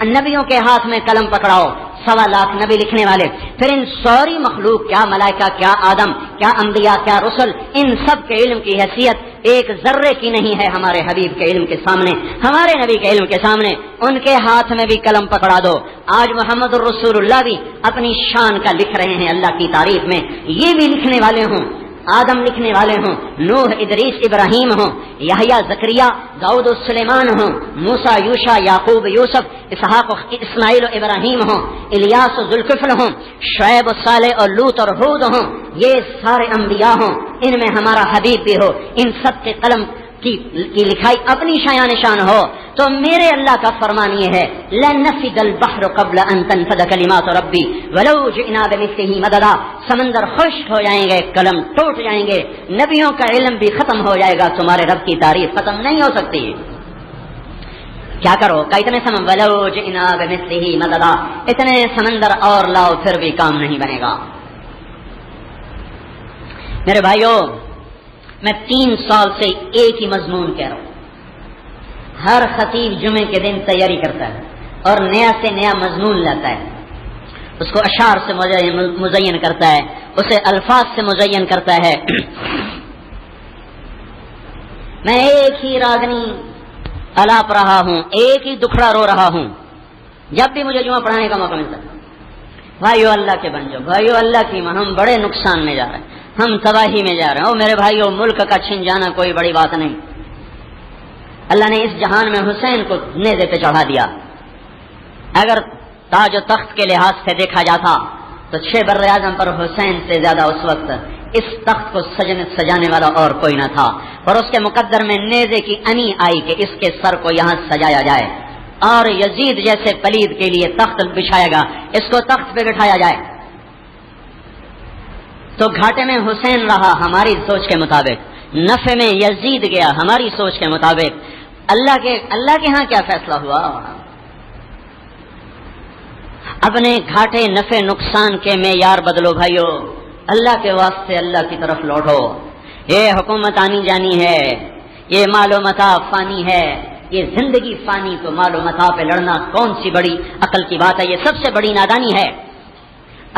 نبیوں کے ہاتھ میں قلم پکڑاؤ, 1.25 لاکھ نبی لکھنے والے. پھر ان ساری مخلوق, کیا ملائکہ, کیا آدم, کیا انبیاء, کیا رسل, ان سب کے علم کی حیثیت ایک ذرے کی نہیں ہے ہمارے حبیب کے علم کے سامنے, ہمارے نبی کے علم کے سامنے. ان کے ہاتھ میں بھی قلم پکڑا دو. آج محمد الرسول اللہ بھی اپنی شان کا لکھ رہے ہیں اللہ کی تعریف میں, یہ بھی لکھنے والے ہوں. آدم لکھنے والے ہوں، نوح، ادریس، ابراہیم ہوں، یحییٰ، زکریا، داؤد و سلیمان ہوں، موسیٰ، یوشع، یعقوب، یوسف، اسحاق، اسماعیل و ابراہیم ہوں، الیاس و ذوالکفل ہوں، شعیب و صالح اور لوط اور ہود ہوں، یہ سارے انبیاء ہوں، ان میں ہمارا حبیب بھی ہو، ان سب کے قلم کی لکھائی اپنی شایان شان ہو، تو میرے اللہ کا فرمان یہ ہے لَنَفِدَ الْبَحْرُ قَبْلَ أَن تَنفَدَ كَلِمَاتُ رَبِّي وَلَوْ جِئْنَا بِمِثْلِهِ مَدَدًا، سمندر خشک ہو جائیں گے، قلم ٹوٹ جائیں گے، نبیوں کا علم بھی ختم ہو جائے گا، تمہارے رب کی تعریف ختم نہیں ہو سکتی۔ کیا کرو کہ اتنے وَلَوْ جِئْنَا بِمِثْلِهِ مَدَدًا، اتنے سمندر اور لاؤ پھر بھی کام نہیں بنے گا۔ میرے بھائیوں، میں 3 سال سے ایک ہی مضمون کہہ رہا ہوں۔ ہر خطیب جمعے کے دن تیاری کرتا ہے اور نیا سے نیا مضمون لاتا ہے، اس کو اشعار سے مزین کرتا ہے، اسے الفاظ سے مزین کرتا ہے۔ میں ایک ہی راگنی الاپ رہا ہوں، ایک ہی دکھڑا رو رہا ہوں جب بھی مجھے جمعہ پڑھانے کا موقع ملتا ہے۔ بھائیو اللہ کے بن جاؤ، بھائیو اللہ کی ماں، ہم بڑے نقصان میں جا رہے ہیں، ہم تباہی میں جا رہے ہیں۔ او میرے بھائیو، ملک کا چھن جانا کوئی بڑی بات نہیں، اللہ نے اس جہان میں حسین کو نیزے پہ چڑھا دیا۔ اگر تاج و تخت کے لحاظ سے دیکھا جاتا تو 6 بر اعظم پر حسین سے زیادہ اس وقت اس تخت کو سجانے والا اور کوئی نہ تھا، اور اس کے مقدر میں نیزے کی انی آئی کہ اس کے سر کو یہاں سجایا جائے، اور یزید جیسے پلید کے لیے تخت بچھایا گا، اس کو تخت پہ بٹھایا جائے۔ تو گھاٹے میں حسین رہا ہماری سوچ کے مطابق، نفع میں یزید گیا ہماری سوچ کے مطابق۔ اللہ کے ہاں کیا فیصلہ ہوا؟ اپنے گھاٹے نفع نقصان کے معیار بدلو بھائیو، اللہ کے واسطے اللہ کی طرف لوٹو۔ یہ حکومت آنی جانی ہے، یہ مال و متاع فانی ہے، یہ زندگی فانی، تو مال و متاع پہ لڑنا کون سی بڑی عقل کی بات ہے؟ یہ سب سے بڑی نادانی ہے۔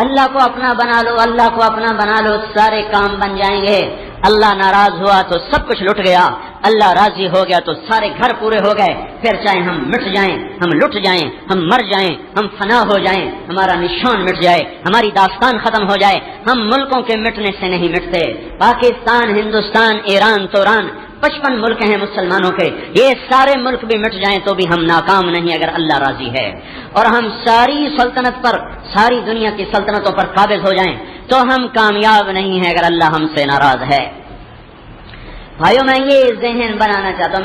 اللہ کو اپنا بنا لو، اللہ کو اپنا بنا لو، سارے کام بن جائیں گے۔ اللہ ناراض ہوا تو سب کچھ لٹ گیا، اللہ راضی ہو گیا تو سارے گھر پورے ہو گئے۔ پھر چاہے ہم مٹ جائیں، ہم لٹ جائیں، ہم مر جائیں، ہم فنا ہو جائیں، ہمارا نشان مٹ جائے، ہماری داستان ختم ہو جائے، ہم ملکوں کے مٹنے سے نہیں مٹتے۔ پاکستان، ہندوستان، ایران، توران، 55 ملک ہیں مسلمانوں کے، یہ سارے ملک بھی مٹ جائیں تو بھی ہم ناکام نہیں اگر اللہ راضی ہے، اور ہم ساری سلطنت پر، ساری دنیا کی سلطنتوں پر قابض ہو جائیں تو ہم کامیاب نہیں ہیں اگر اللہ ہم سے ناراض ہے۔ بھائیو، میں یہ ذہن بنانا چاہتا ہوں،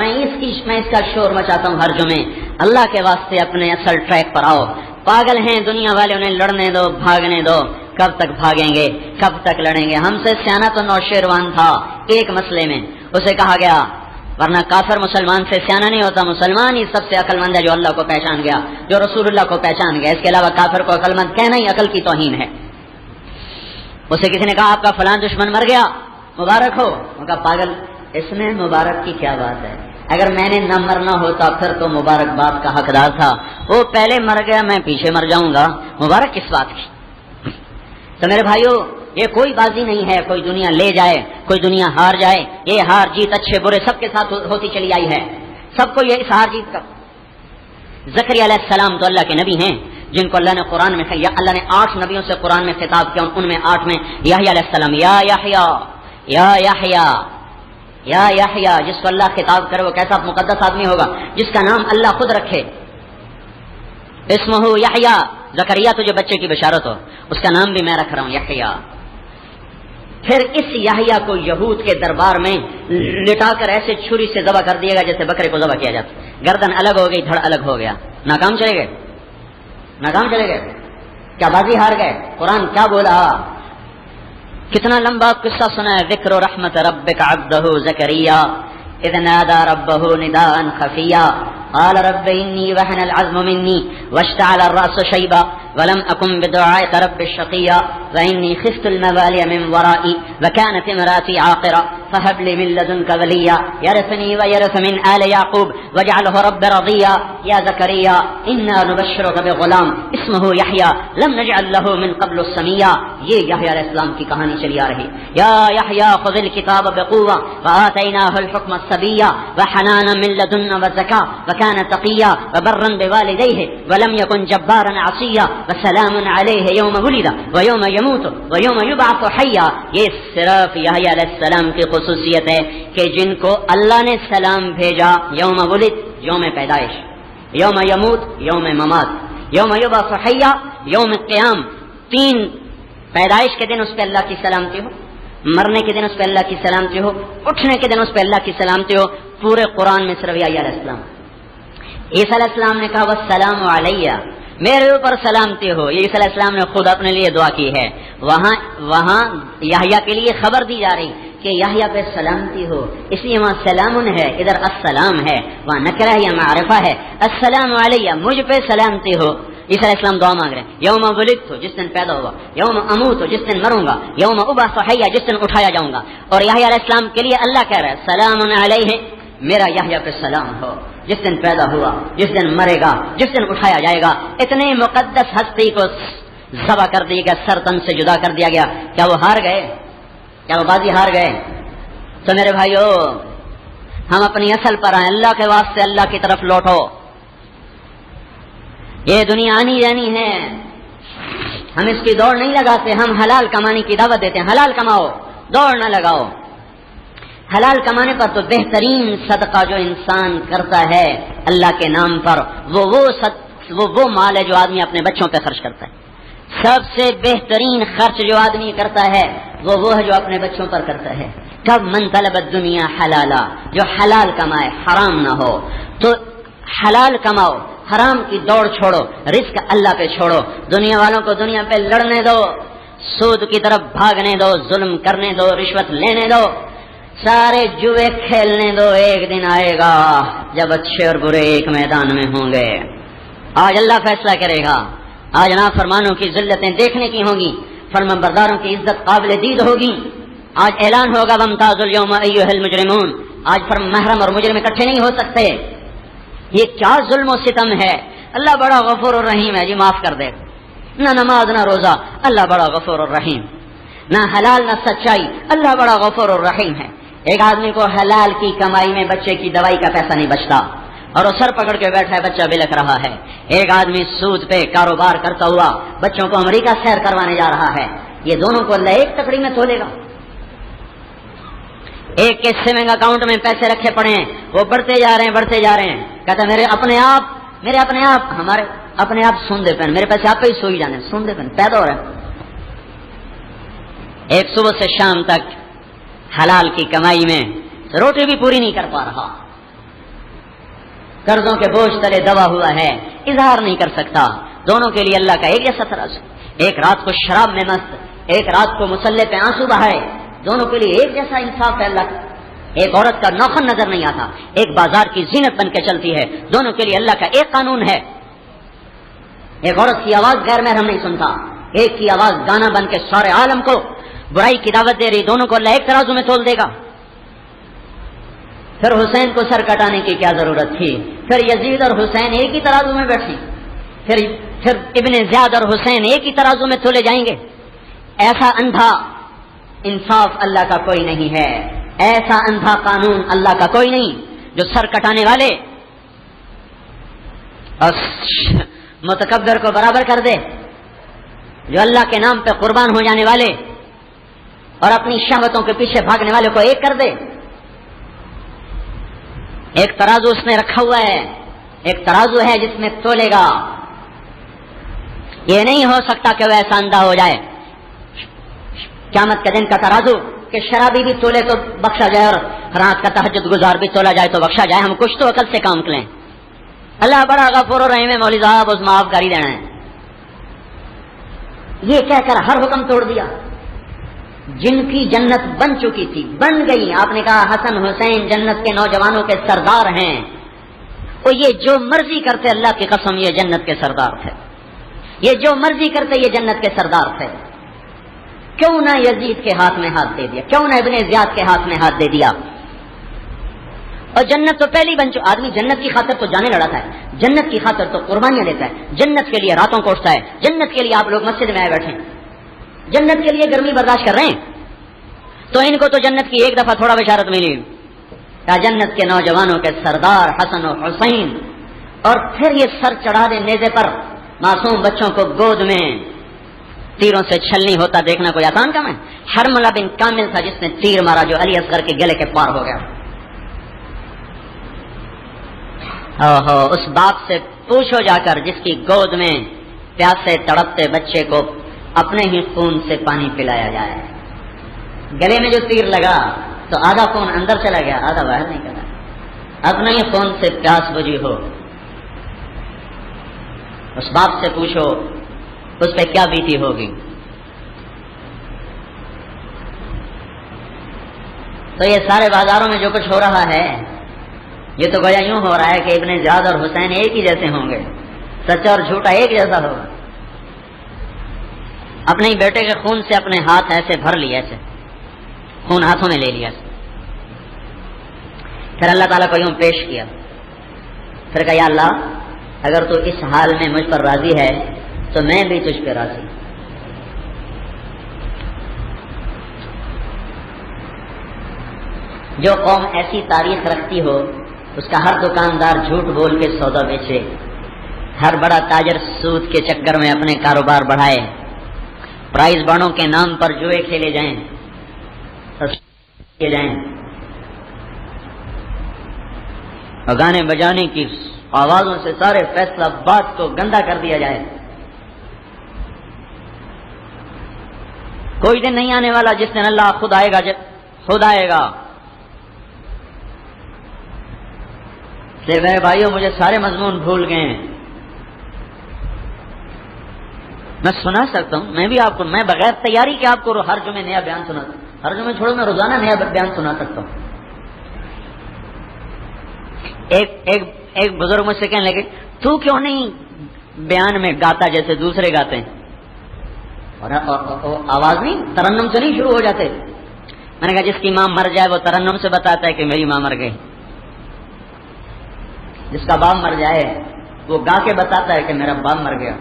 میں اس کا شور مچاتا ہوں ہر جمعے، اللہ کے واسطے اپنے اصل ٹریک پر آؤ۔ پاگل ہیں دنیا والے، انہیں لڑنے دو، بھاگنے دو، کب تک بھاگیں گے، کب تک لڑیں گے؟ ہم سے سیانا تو نوشیروان تھا ایک مسئلے میں، اسے کہا گیا، ورنہ کافر مسلمان سے سیانا نہیں ہوتا، مسلمان ہی سب سے عقل مند ہے جو اللہ کو پہچان گیا، جو رسول اللہ کو پہچان گیا، اس کے علاوہ کافر کو عقل مند کہنا ہی عقل کی توہین ہے۔ اسے کسی نے کہا آپ کا فلان دشمن مر گیا، مبارک ہو۔ وہ کہا پاگل، اس میں مبارک کی کیا بات ہے؟ اگر میں نے نہ مرنا ہوتا پھر تو مبارکباد کا حقدار تھا، وہ پہلے مر گیا، میں پیچھے مر جاؤں گا، مبارک کس بات کی؟ تو میرے بھائیو، یہ کوئی بازی نہیں ہے کوئی دنیا لے جائے کوئی دنیا ہار جائے، یہ ہار جیت اچھے برے سب کے ساتھ ہوتی چلی آئی ہے، سب کو یہ اس ہار جیت کا۔ زکریا علیہ السلام تو اللہ کے نبی ہیں جن کو اللہ نے قرآن میں اللہ نے 8 نبیوں سے قرآن میں خطاب کیا، ان میں 8 میں یحییٰ علیہ السلام، یا یحییٰ یا یحییٰ یا یحییٰ، جس کو اللہ خطاب کرے وہ کیسا مقدس آدمی ہوگا جس کا نام اللہ خود رکھے۔ اسمہ یحییٰ، زکریا تو جو بچے کی بشارت ہو، اس کا نام بھی میں رکھ رہا ہوں یحییٰ۔ پھر اس یحییٰ کو یہود کے دربار میں لٹا کر ایسے چھری سے ذبح کر دیا گیا جیسے بکرے کو ذبح کیا جاتا، گردن الگ ہو گئی، دھڑ الگ ہو گیا، ناکام چلے گئے، ناکام چلے گئے، کیا بازی ہار گئے؟ قرآن کیا بولا؟ کتنا لمبا قصہ سنا ہے، ذکر رحمت ربک عبدہ زکریا اذ نادى ربه نداء خفيا قال رب إني وهن العظم مني واشتعل الرأس شيبا ولم أكن بدعائك رب الشقيا وإني خفت الموالي من ورائي وكانت امرأتي عاقرة فهب لي من لدنك وليا يرثني ويرث من آل يعقوب واجعله رب رضيا يا زكريا إنا نبشرك بغلام اسمه يحيى لم نجعل له من قبل السميا۔ یہ یحییٰ علیہ السلام کی کہانی چلی آ رہی، یا یحییٰ خذ الکتاب بقوة وآتیناہ الحکم الصبیا وحنانا من لدنا وزکاة وكان تقيا وبرا بوالديه ولم يكن جبارا عصيا وسلام علیہ یوم ولد ویوم یموت ویوم یبعث حیا. یہ صرف یحییٰ علیہ السلام کی خصوصیت ہے کہ جن کو اللہ نے سلام بھیجا. یوم ولد یوم پیدائش، یوم یموت یوم ممات، یوم یبعث حیا یوم قیام. 3 پیدائش کے دن اس پہ اللہ کی سلامتی ہو، مرنے کے دن اس پہ اللہ کی سلامتی ہو، اٹھنے کے دن اس پہ اللہ کی سلامتی ہو. پورے قرآن میں صرف یحییٰ علیہ السلام. عیسیٰ علیہ السلام نے کہا والسلام علیہ، میرے اوپر سلامتی ہو. یہ عیسیٰ علیہ السلام نے خود اپنے لیے دعا کی ہے. وہاں یحییٰ کے لیے خبر دی جا رہی کہ یحییٰ پہ سلامتی ہو، اس لیے وہاں سلام ہے، ادھر السلام ہے، وہاں نکرہ یا معرفہ ہے. السلام علیہ، مجھ پہ سلامتی ہو. عیسیٰ علیہ السلام دعا مانگ رہے ہیں. یوم ولدت، جس دن پیدا ہوا، یوم اموت، جس دن مروں گا، یوم ابعث حیا، جس دن اٹھایا جاؤں گا. اور یحییٰ علیہ السلام کے لیے اللہ کہہ رہا ہے سلام علیہ، میرا یحییٰ پہ سلام ہو، جس دن پیدا ہوا، جس دن مرے گا، جس دن اٹھایا جائے گا. اتنے مقدس ہستی کو ذبح کر دیا گیا، سر تن سے جدا کر دیا گیا. کیا وہ ہار گئے؟ کیا وہ بازی ہار گئے؟ تو میرے بھائیو، ہم اپنی اصل پر آئیں. اللہ کے واسطے اللہ کی طرف لوٹو. یہ دنیا آنی جانی ہے، ہم اس کی دوڑ نہیں لگاتے. ہم حلال کمانے کی دعوت دیتے ہیں. حلال کماؤ، دوڑ نہ لگاؤ. حلال کمانے پر تو بہترین صدقہ جو انسان کرتا ہے اللہ کے نام پر، وہ مال ہے جو آدمی اپنے بچوں پہ خرچ کرتا ہے. سب سے بہترین خرچ جو آدمی کرتا ہے وہ ہے جو اپنے بچوں پر کرتا ہے. کب من طلب الدنیا حلالا، جو حلال کمائے، حرام نہ ہو. تو حلال کماؤ، حرام کی دوڑ چھوڑو، رزق اللہ پہ چھوڑو. دنیا والوں کو دنیا پہ لڑنے دو، سود کی طرف بھاگنے دو، ظلم کرنے دو، رشوت لینے دو، سارے جوئے کھیلنے دو. ایک دن آئے گا جب اچھے اور برے ایک میدان میں ہوں گے. آج اللہ فیصلہ کرے گا. آج نافرمانوں کی ذلتیں دیکھنے کی ہوں گی، فرمانبرداروں کی عزت قابل دید ہوگی. آج اعلان ہوگا وامتازوا اليوم ایھا المجرمون. آج محرم اور مجرم اکٹھے نہیں ہو سکتے. یہ کیا ظلم و ستم ہے. اللہ بڑا غفور الرحیم ہے، جی معاف کر دے. نہ نماز نہ روزہ، اللہ بڑا غفور الرحیم. نہ حلال نہ سچائی، اللہ بڑا غفور الرحیم ہے. ایک آدمی کو حلال کی کمائی میں بچے کی دوائی کا پیسہ نہیں بچتا اور وہ سر پکڑ کے بیٹھا ہے، بچہ بلک رہا ہے. ایک آدمی سود پہ کاروبار کرتا ہوا بچوں کو امریکہ سیر کروانے جا رہا ہے. یہ دونوں کو اللہ ایک تکڑی میں تولے گا. ایک کے سیونگ اکاؤنٹ میں پیسے رکھے پڑے ہیں، وہ بڑھتے جا رہے ہیں. کہتا میرے اپنے آپ ہمارے اپنے آپ سوندے پہن، میرے پیسے آپ ہی سوئی جانے، سوندے پہن پیدا ہو رہے ہیں. ایک صبح سے شام تک حلال کی کمائی میں روٹی بھی پوری نہیں کر پا رہا، قرضوں کے بوجھ تلے دبا ہوا ہے، اظہار نہیں کر سکتا. دونوں کے لیے اللہ کا ایک جیسا ترازو. ایک رات کو شراب میں مست، ایک رات کو مصلے پہ آنسو بہائے. دونوں کے لیے ایک جیسا انصاف ہے اللہ کا. ایک عورت کا نوخن نظر نہیں آتا، ایک بازار کی زینت بن کے چلتی ہے. دونوں کے لیے اللہ کا ایک قانون ہے. ایک عورت کی آواز غیر محرم نہیں سنتا، ایک کی آواز گانا بن کے سارے عالم کو برائی کی دعوت دے رہی. دونوں کو اللہ ایک ترازو میں تول دے گا. پھر حسین کو سر کٹانے کی کیا ضرورت تھی؟ پھر یزید اور حسین ایک ہی ترازو میں بیٹھیں، پھر ابن زیاد اور حسین ایک ہی ترازو میں تولے جائیں گے. ایسا اندھا انصاف اللہ کا کوئی نہیں ہے، ایسا اندھا قانون اللہ کا کوئی نہیں جو سر کٹانے والے اور متکبر کو برابر کر دے، جو اللہ کے نام پہ قربان ہو جانے والے اور اپنی شہوتوں کے پیچھے بھاگنے والے کو ایک کر دے. ایک ترازو اس نے رکھا ہوا ہے، ایک ترازو ہے جس میں تولے گا. یہ نہیں ہو سکتا کہ وہ ایسا اندھا ہو جائے قیامت کے دن کا ترازو کہ شرابی بھی تولے تو بخشا جائے اور رات کا تہجد گزار بھی تولا جائے تو بخشا جائے. ہم کچھ تو عقل سے کام کریں. اللہ بڑا غفور الرحیم ہے، مولوی صاحب اس معاف کر ہی دینا ہے. یہ کہہ کر ہر حکم توڑ دیا. جن کی جنت بن چکی تھی بن گئی. آپ نے کہا حسن حسین جنت کے نوجوانوں کے سردار ہیں، اور یہ جو مرضی کرتے اللہ کی قسم یہ جنت کے سردار تھے. یہ جو مرضی کرتے یہ جنت کے سردار تھے. کیوں نہ یزید کے ہاتھ میں ہاتھ دے دیا، کیوں نہ ابن زیاد کے ہاتھ میں ہاتھ دے دیا. اور جنت تو پہلی بن چکی. آدمی جنت کی خاطر تو جانے لڑاتا ہے، جنت کی خاطر تو قربانیاں لیتا ہے، جنت کے لیے راتوں کو اٹھتا ہے. جنت کے لیے آپ لوگ مسجد میں آئے بیٹھے، جنت کے لیے گرمی برداشت کر رہے ہیں. تو ان کو تو جنت کی ایک دفعہ تھوڑا بشارت ملی کہ جنت کے نوجوانوں کے سردار حسن و حسین. اور پھر یہ سر چڑھا دے نیزے پر معصوم بچوں کو گود میں تیروں سے چھلنی ہوتا دیکھنا کوئی آسان کام ہے؟ حرملہ بن کامل تھا جس نے تیر مارا جو علی اصغر کے گلے کے پار ہو گیا. اس باپ سے پوچھو جا کر جس کی گود میں پیاسے تڑپتے بچے کو اپنے ہی خون سے پانی پلایا جائے. گلے میں جو تیر لگا تو آدھا خون اندر چلا گیا آدھا باہر نہیں کرا. اپنے ہی خون سے پیاس بجھی ہو اس باپ سے پوچھو اس پہ کیا بیتی ہوگی. تو یہ سارے بازاروں میں جو کچھ ہو رہا ہے یہ تو گویا یوں ہو رہا ہے کہ ابن زیاد اور حسین ایک ہی جیسے ہوں گے, سچا اور جھوٹا ایک جیسا ہوگا. اپنے ہی بیٹے کے خون سے اپنے ہاتھ ایسے بھر لیے, ایسے خون ہاتھوں میں لے لیا. پھر اللہ تعالیٰ کو یوں پیش کیا, پھر کہا یا اللہ اگر تو اس حال میں مجھ پر راضی ہے تو میں بھی تجھ پہ راضی. جو قوم ایسی تاریخ رکھتی ہو اس کا ہر دکاندار جھوٹ بول کے سودا بیچے, ہر بڑا تاجر سود کے چکر میں اپنے کاروبار بڑھائے, پرائز بانڈوں کے نام پر جوئے کھیلے جائیں اور گانے بجانے کی آوازوں سے سارے فیصلہ بات کو گندا کر دیا جائے. کوئی دن نہیں آنے والا جس دن اللہ خود آئے گا, خود آئے گا. میرے بھائیوں مجھے سارے مضمون بھول گئے ہیں. میں سنا سکتا ہوں, میں بھی آپ کو, میں بغیر تیاری کے آپ کو ہر جمعے نیا بیان سنا, ہر جمعے چھوڑو میں روزانہ نیا بیان سنا سکتا ہوں. ایک بزرگ مجھ سے کہنے لگے تو کیوں نہیں بیان میں گاتا جیسے دوسرے گاتے ہیں, اور آواز نہیں ترنم سے نہیں شروع ہو جاتے. میں نے کہا جس کی ماں مر جائے وہ ترنم سے بتاتا ہے کہ میری ماں مر گئی, جس کا باپ مر جائے وہ گا کے بتاتا ہے کہ میرا باپ مر گیا.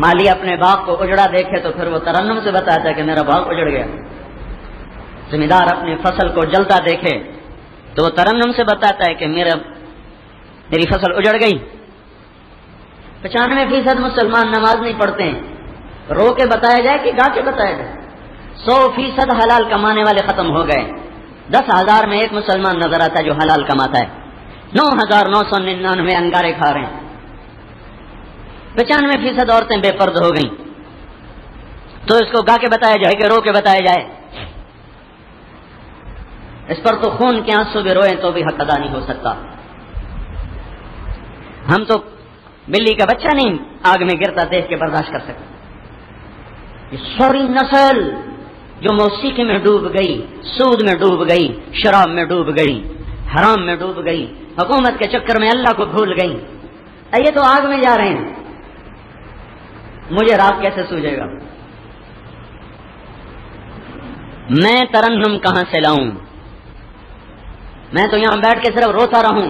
مالی اپنے باپ کو اجڑا دیکھے تو پھر وہ ترنم سے بتاتا ہے کہ میرا باپ اجڑ گیا. زمیندار اپنی فصل کو جلتا دیکھے تو وہ ترنم سے بتاتا ہے کہ میری فصل اجڑ گئی. 95% مسلمان نماز نہیں پڑھتے ہیں, رو کے بتایا جائے کہ گا کے بتایا جائے. 100% حلال کمانے والے ختم ہو گئے. 10,000 میں ایک مسلمان نظر آتا ہے جو حلال کماتا ہے. 9,999 انگارے کھا رہے ہیں. 95% عورتیں بے پرد ہو گئیں. تو اس کو گا کے بتایا جائے کہ رو کے بتایا جائے؟ اس پر تو خون کے آنسو بھی روئیں تو بھی حق ادا نہیں ہو سکتا. ہم تو بلی کا بچہ نہیں آگ میں گرتا دیکھ کے برداشت کر سکتے. یہ سوری نسل جو موسیقی میں ڈوب گئی, سود میں ڈوب گئی, شراب میں ڈوب گئی, حرام میں ڈوب گئی, حکومت کے چکر میں اللہ کو بھول گئی, یہ تو آگ میں جا رہے ہیں. مجھے رات کیسے سوجے گا؟ میں ترنم کہاں سے لاؤں؟ میں تو یہاں بیٹھ کے صرف روتا رہوں,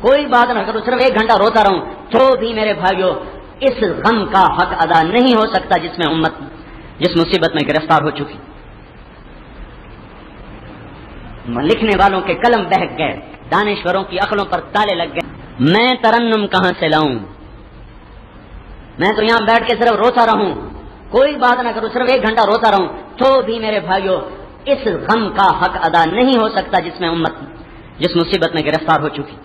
کوئی بات نہ کروں, صرف 1 گھنٹہ روتا رہوں تو بھی میرے بھائیوں اس غم کا حق ادا نہیں ہو سکتا جس میں امت جس مصیبت میں گرفتار ہو چکی. لکھنے والوں کے قلم بہک گئے, دانشوروں کی عقلوں پر تالے لگ گئے. میں ترنم کہاں سے لاؤں؟ میں تو یہاں بیٹھ کے صرف روتا رہوں, کوئی بات نہ کروں, صرف 1 گھنٹہ روتا رہوں تو بھی میرے بھائیوں اس غم کا حق ادا نہیں ہو سکتا جس میں امت جس مصیبت میں گرفتار ہو چکی.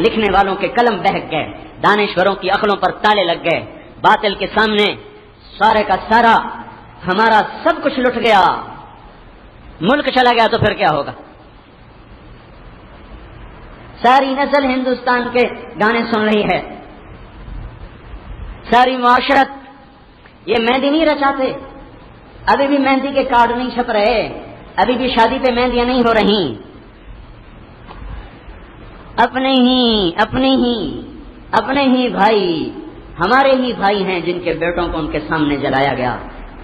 لکھنے والوں کے قلم بہک گئے, دانشوروں کی عقلوں پر تالے لگ گئے. باطل کے سامنے سارے کا سارا ہمارا سب کچھ لٹ گیا, ملک چلا گیا تو پھر کیا ہوگا؟ ساری نسل ہندوستان کے گانے سن رہی ہے, ساری معاشرت. یہ مہندی نہیں رچاتے, ابھی بھی مہندی کے کارڈ نہیں چھپ رہے, ابھی بھی شادی پہ مہندیاں نہیں ہو رہی. اپنے ہی بھائی, ہمارے ہی بھائی ہیں جن کے بیٹوں کو ان کے سامنے جلایا گیا,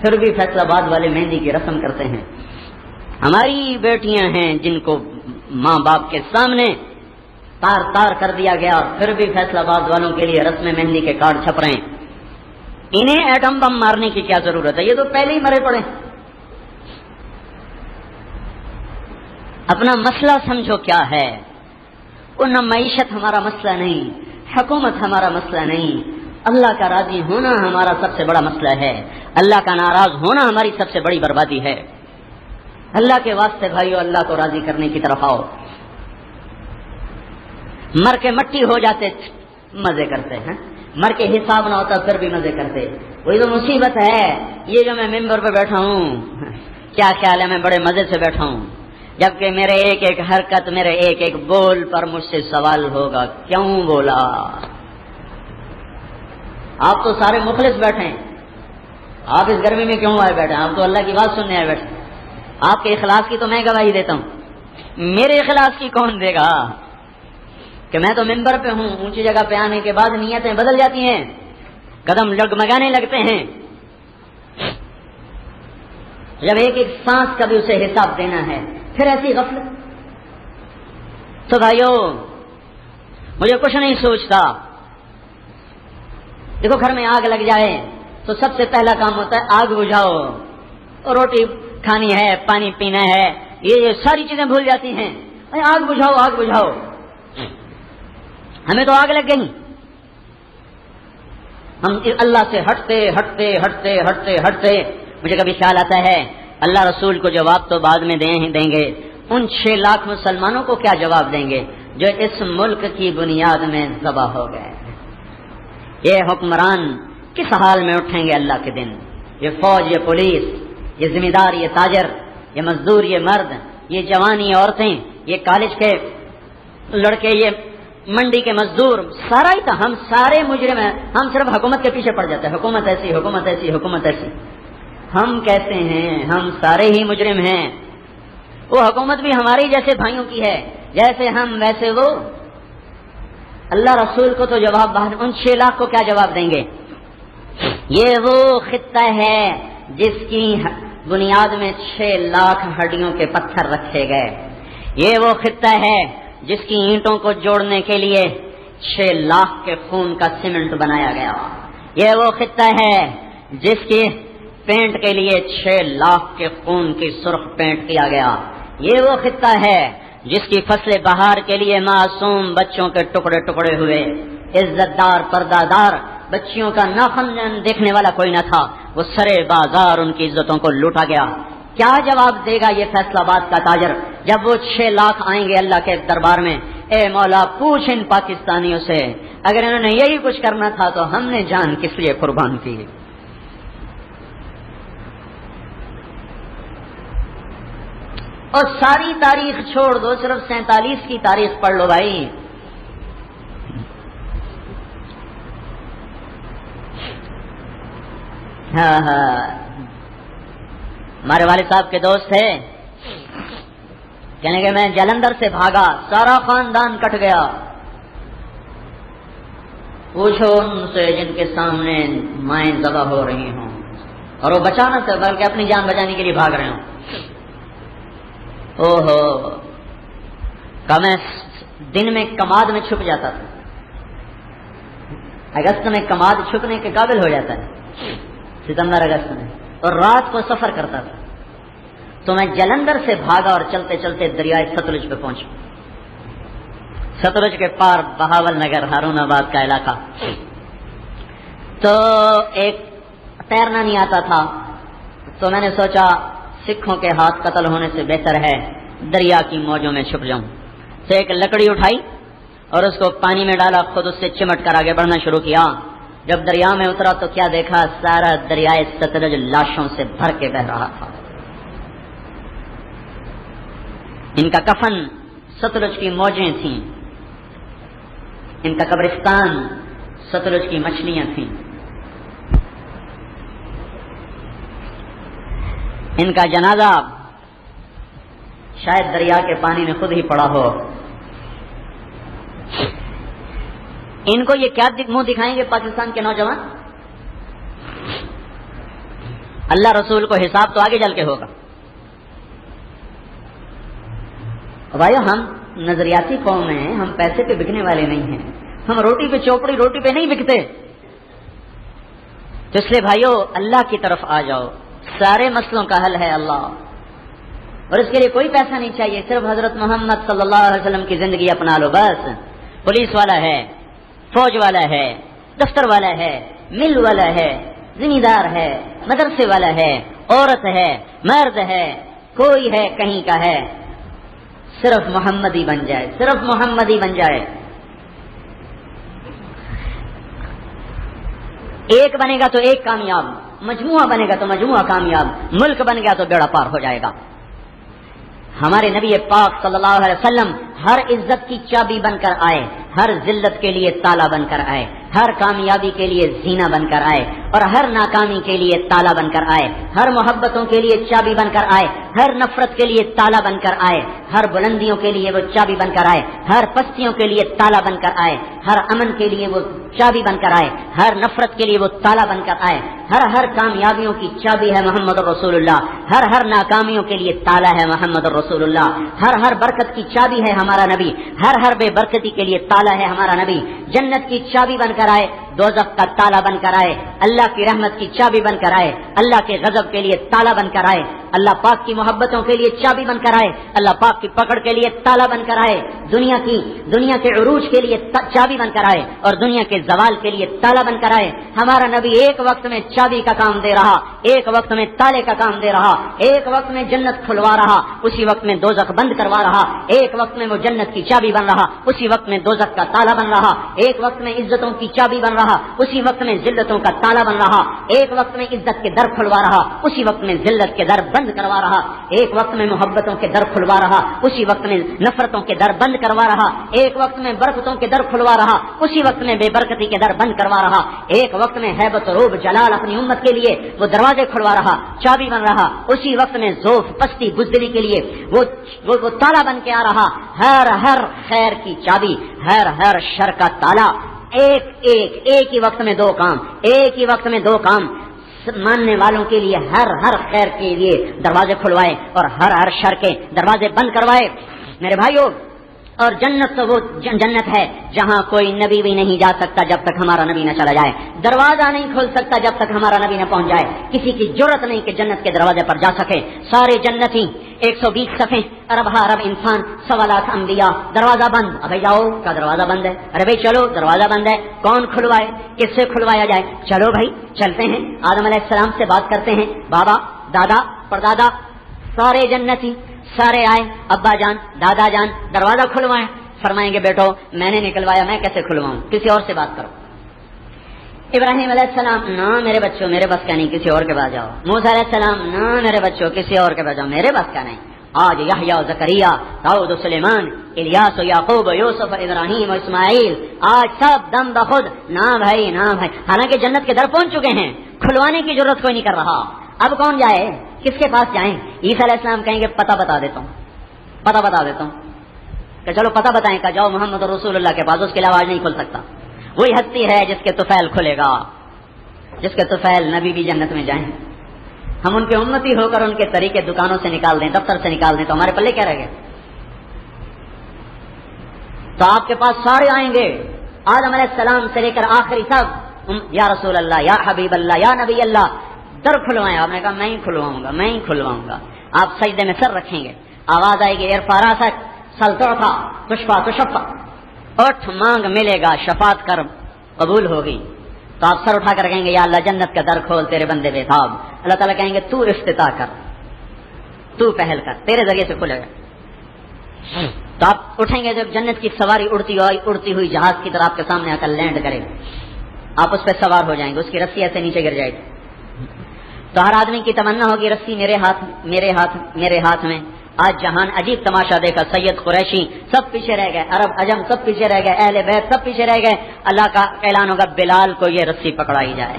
پھر بھی فیصل آباد والے مہندی کی رسم کرتے ہیں. ہماری بیٹیاں ہیں جن کو ماں باپ کے سامنے تار کر دیا گیا, پھر بھی فیصل آباد والوں کے لیے رسم مہندی کے کارڈ چھپ رہے ہیں. انہیں ایٹم بم مارنے کی کیا ضرورت ہے؟ یہ تو پہلے ہی مرے پڑے. اپنا مسئلہ سمجھو کیا ہے. وہ نہ معیشت ہمارا مسئلہ نہیں، حکومت ہمارا مسئلہ نہیں، اللہ کا راضی ہونا ہمارا سب سے بڑا مسئلہ ہے. اللہ کا ناراض ہونا ہماری سب سے بڑی بربادی ہے. اللہ کے واسطے بھائیو اللہ کو راضی کرنے کی طرف آؤ. مر کے مٹی ہو جاتے مزے کرتے ہیں، مر کے حساب نہ ہوتا پھر بھی مزے کرتے. وہی تو مصیبت ہے. یہ جو میں ممبر پہ بیٹھا ہوں کیا خیال ہے میں بڑے مزے سے بیٹھا ہوں، جبکہ میرے ایک ایک حرکت، میرے ایک ایک بول پر مجھ سے سوال ہوگا کیوں بولا. آپ تو سارے مخلص بیٹھے ہیں، آپ اس گرمی میں کیوں آئے بیٹھے ہیں؟ آپ تو اللہ کی بات سننے آئے بیٹھے. آپ کے اخلاص کی تو میں گواہی دیتا ہوں، میرے اخلاص کی کون دے گا؟ کہ میں تو ممبر پہ ہوں. اونچی جگہ پہ آنے کے بعد نیتیں بدل جاتی ہیں، قدم ڈگمگانے لگتے ہیں. جب ایک ایک سانس کا بھی اسے حساب دینا ہے، پھر ایسی غفلت. تو بھائیو مجھے کچھ نہیں سوچتا. دیکھو گھر میں آگ لگ جائے تو سب سے پہلا کام ہوتا ہے آگ بجھاؤ. روٹی کھانی ہے، پانی پینا ہے، یہ ساری چیزیں بھول جاتی ہیں. آگ بجھاؤ آگ بجھاؤ. ہمیں تو آگ لگ گئی. ہم اللہ سے ہٹتے ہٹتے ہٹتے ہٹتے ہٹتے. مجھے کبھی خیال آتا ہے اللہ رسول کو جواب تو بعد میں دیں گے، ان 6 لاکھ مسلمانوں کو کیا جواب دیں گے جو اس ملک کی بنیاد میں ذبح ہو گئے. یہ حکمران کس حال میں اٹھیں گے اللہ کے دن؟ یہ فوج، یہ پولیس، یہ ذمہ دار، یہ تاجر، یہ مزدور، یہ مرد، یہ جوان، یہ عورتیں، یہ کالج کے لڑکے، یہ منڈی کے مزدور، سارا ہی تھا. ہم سارے مجرم ہیں. ہم صرف حکومت کے پیچھے پڑ جاتے ہیں، حکومت ایسی، حکومت ایسی، حکومت ایسی. ہم کہتے ہیں ہم سارے ہی مجرم ہیں. وہ حکومت بھی ہمارے جیسے بھائیوں کی ہے، جیسے ہم ویسے وہ. اللہ رسول کو تو جواب باہر، ان 6 لاکھ کو کیا جواب دیں گے؟ یہ وہ خطہ ہے جس کی بنیاد میں 6 لاکھ ہڈیوں کے پتھر رکھے گئے. یہ وہ خطہ ہے جس کی اینٹوں کو جوڑنے کے لیے 6 لاکھ کے خون کا سیمنٹ بنایا گیا. یہ وہ خطہ ہے جس کی پینٹ کے لیے 6 لاکھ کے خون کی سرخ پینٹ کیا گیا. یہ وہ خطہ ہے جس کی فصل بہار کے لیے معصوم بچوں کے ٹکڑے ٹکڑے ہوئے. عزت دار پردہ دار بچیوں کا ناخن دیکھنے والا کوئی نہ تھا. وہ سرے بازار ان کی عزتوں کو لوٹا گیا. کیا جواب دے گا یہ فیصل آباد کا تاجر جب وہ 6 لاکھ آئیں گے اللہ کے دربار میں؟ اے مولا پوچھ ان پاکستانیوں سے، اگر انہوں نے یہی کچھ کرنا تھا تو ہم نے جان کس لیے قربان کی؟ اور ساری تاریخ چھوڑ دو، صرف 47 کی تاریخ پڑھ لو بھائی. ہمارے والد صاحب کے دوست تھے، کہنے کہ میں جلندھر سے بھاگا، سارا خاندان کٹ گیا. پوچھو ان سے جن کے سامنے مائیں ذبح ہو رہی ہوں اور وہ بچا نہ سکے بلکہ اپنی جان بچانے کے لیے بھاگ رہے ہوں. اوہو میں دن میں کماد میں چھپ جاتا تھا. اگست میں کماد چھپنے کے قابل ہو جاتا ہے، ستمبر اگست میں، اور رات کو سفر کرتا تھا. تو میں جلندھر سے بھاگا اور چلتے چلتے دریائے ستلج پہ پہنچا. ستلج کے پار بہاول نگر ہارون آباد کا علاقہ. تو ایک تیرنا نہیں آتا تھا تو میں نے سوچا سکھوں کے ہاتھ قتل ہونے سے بہتر ہے دریا کی موجوں میں چھپ جاؤں. تو ایک لکڑی اٹھائی اور اس کو پانی میں ڈالا، خود اس سے چمٹ کر آگے بڑھنا شروع کیا. جب دریا میں اترا تو کیا دیکھا، سارا دریائے ستلج لاشوں سے بھر کے بہ رہا تھا. ان کا کفن ستلج کی موجیں تھیں، ان کا قبرستان ستلج کی مچھلیاں تھیں. ان کا جنازہ شاید دریا کے پانی میں خود ہی پڑا ہو. ان کو یہ کیا منہ دکھائیں گے پاکستان کے نوجوان؟ اللہ رسول کو حساب تو آگے چل کے ہوگا. بھائیو ہم نظریاتی قوم ہیں، ہم پیسے پہ بکنے والے نہیں ہیں. ہم روٹی پہ چوپڑی روٹی پہ نہیں بکتے. تو اس لیے بھائیو اللہ کی طرف آ جاؤ، سارے مسئلوں کا حل ہے اللہ. اور اس کے لیے کوئی پیسہ نہیں چاہیے، صرف حضرت محمد صلی اللہ علیہ وسلم کی زندگی اپنا لو بس۔ پولیس والا ہے، فوج والا ہے، دفتر والا ہے، مل والا ہے، زمیندار ہے، مدرسے والا ہے، عورت ہے، مرد ہے، کوئی ہے کہیں کا ہے، صرف محمدی بن جائے، صرف محمدی بن جائے۔ ایک بنے گا تو ایک کامیاب، مجموعہ بنے گا تو مجموعہ کامیاب، ملک بن گیا تو بیڑا پار ہو جائے گا۔ ہمارے نبی پاک صلی اللہ علیہ وسلم ہر عزت کی چابی بن کر آئے، ہر ذلت کے لیے تالا بن کر آئے، ہر کامیابی کے لیے زینہ بن کر آئے، اور ہر ناکامی کے لیے تالا بن کر آئے، ہر محبتوں کے لیے چابی بن کر آئے، ہر نفرت کے لیے تالا بن کر آئے، ہر بلندیوں کے لیے وہ چابی بن کر آئے، ہر پستیوں کے لیے تالا بن کر آئے، ہر امن کے لیے وہ چابی بن کر آئے، ہر نفرت کے لیے وہ تالا بن کر آئے، ہر کامیابیوں کی چابی ہے محمد رسول اللہ، ہر ناکامیوں کے لیے تالا ہے محمد رسول اللہ، ہر برکت کی چابی ہے ہمارا نبی، ہر بے برکتی کے لیے تالا ہے ہمارا نبی، جنت کی چابی بن کر آئے، دوزخ کا تالا بن کر آئے، اللہ کی رحمت کی چابی بن کر آئے، اللہ کے غضب کے لیے تالا بن کر آئے، اللہ پاک کی محبتوں کے لیے چابی بن کر آئے، اللہ پاک کی پکڑ کے لیے تالا بن کر آئے، دنیا کے عروج کے لیے چابی بن کر آئے، اور دنیا کے زوال کے لیے تالا بن کر آئے۔ ہمارا نبی ایک وقت میں چابی کا کام دے رہا، ایک وقت میں تالے کا کام دے رہا، ایک وقت میں جنت کھلوا رہا، اسی وقت میں دوزخ بند کروا رہا، ایک وقت میں وہ جنت کی چابی بن رہا، اسی وقت میں دوزخ کا تالا بن رہا، ایک وقت میں عزتوں کی چابی بن رہا، اسی وقت میں ذلتوں کا تالا بن رہا، ایک وقت میں عزت کے در کھلوا رہا، اسی وقت میں ذلت کے در بند کروا رہا، ایک وقت میں محبتوں کے در کھلوا رہا، اسی وقت میں نفرتوں کے در بند کروا رہا، ایک وقت میں برکتوں کے در کھلوا رہا، اسی وقت میں بے برکتی کے در بند کروا رہا، ایک وقت میں ہیبت روب جلال اپنی امت کے لیے وہ دروازے کھلوا رہا، چابی بن رہا، اسی وقت میں ذوف پستی بزدلی کے لیے وہ تالا بن کے آ رہا، ہر خیر کی چابی، ہر شر کا تالا، ایک ہی وقت میں دو کام، ایک ہی وقت میں دو کام، ماننے والوں کے لیے ہر خیر کے لیے دروازے کھلوائے اور ہر شر کے دروازے بند کروائے۔ میرے بھائیوں، اور جنت تو وہ جنت ہے جہاں کوئی نبی بھی نہیں جا سکتا جب تک ہمارا نبی نہ چلا جائے، دروازہ نہیں کھل سکتا جب تک ہمارا نبی نہ پہنچ جائے، کسی کی جرت نہیں کہ جنت کے دروازے پر جا سکے۔ سارے جنتی 120 صفحے، ارب انسان، 1.25 لاکھ انبیاء، دروازہ بند، ابھی جاؤ کا دروازہ بند ہے، ارے بھائی چلو دروازہ بند ہے، کون کھلوائے، کس سے کھلوایا جائے، چلو بھائی چلتے ہیں، آدم علیہ السلام سے بات کرتے ہیں، بابا دادا پردادا سارے جنتی سارے آئے، ابا جان دادا جان دروازہ کھلوائے، فرمائیں گے بیٹو میں نے نکلوایا، میں کیسے کھلواؤں، کسی اور سے بات کرو۔ ابراہیم علیہ السلام، نہ میرے بچوں میرے بس کا نہیں، کسی اور کے پاس جاؤ۔ موسیٰ علیہ السلام، نہ میرے بچوں کسی اور کے پاس جاؤ، میرے بس کا نہیں۔ آج یحییٰ و زکریا، داؤد و سلیمان، الیاس و یعقوب و یوسف و ابراہیم و اسماعیل، آج سب دم بخود نہ بھائی نہ بھائی، حالانکہ جنت کے در پہنچ چکے ہیں، کھلوانے کی ضرورت کوئی نہیں کر رہا۔ اب کون جائے، کس کے پاس جائیں؟ عیسیٰ علیہ السلام کہیں گے پتہ بتا دیتا ہوں کہ چلو پتہ بتائیں کہ جاؤ محمد رسول اللہ کے پاس، اس کے علاوہ آج نہیں کھل سکتا۔ وہی ہستی ہے جس کے طفیل کھلے گا، جس کے طفیل نبی بھی جنت میں جائیں۔ ہم ان کے امتی ہو کر ان کے طریقے دکانوں سے نکال دیں، دفتر سے نکال دیں، تو ہمارے پلے کیا رہ گئے؟ تو آپ کے پاس سارے آئیں گے، آدم علیہ السلام سے لے کر آخری سب، یا رسول اللہ، یا حبیب اللہ، یا نبی اللہ، در کھلوائیں۔ آپ نے کہا میں ہی کھلواؤں گا۔ آپ سجدے میں سر رکھیں گے، آواز آئے گی ارفع راسک سل تعطیٰ تشفع تشفع، اٹھ مانگ ملے گا، شفاعت کر قبول ہوگی۔ تو آپ سر اٹھا کر کہیں گے یا اللہ جنت کا در کھول، تیرے بندے بے تاب۔ اللہ تعالیٰ کہیں گے تو افتتاح کر، تو پہل کر، تیرے ذریعے سے کھلے گا۔ تو آپ اٹھیں گے، جب جنت کی سواری اڑتی ہوئی جہاز کی طرح آپ کے سامنے آ کر لینڈ کرے گا، آپ اس پہ سوار ہو جائیں گے، اس کی رسی ایسے نیچے گر جائے گی۔ تو ہر آدمی کی تمنا ہوگی رسی میرے ہاتھ میں۔ آج جہان عجیب تماشا دیکھا، سید قریشی سب پیچھے رہ گئے، عرب عجم سب پیچھے رہ گئے، اہل بیت سب پیچھے رہ گئے۔ اللہ کا اعلان ہوگا بلال کو یہ رسی پکڑائی جائے۔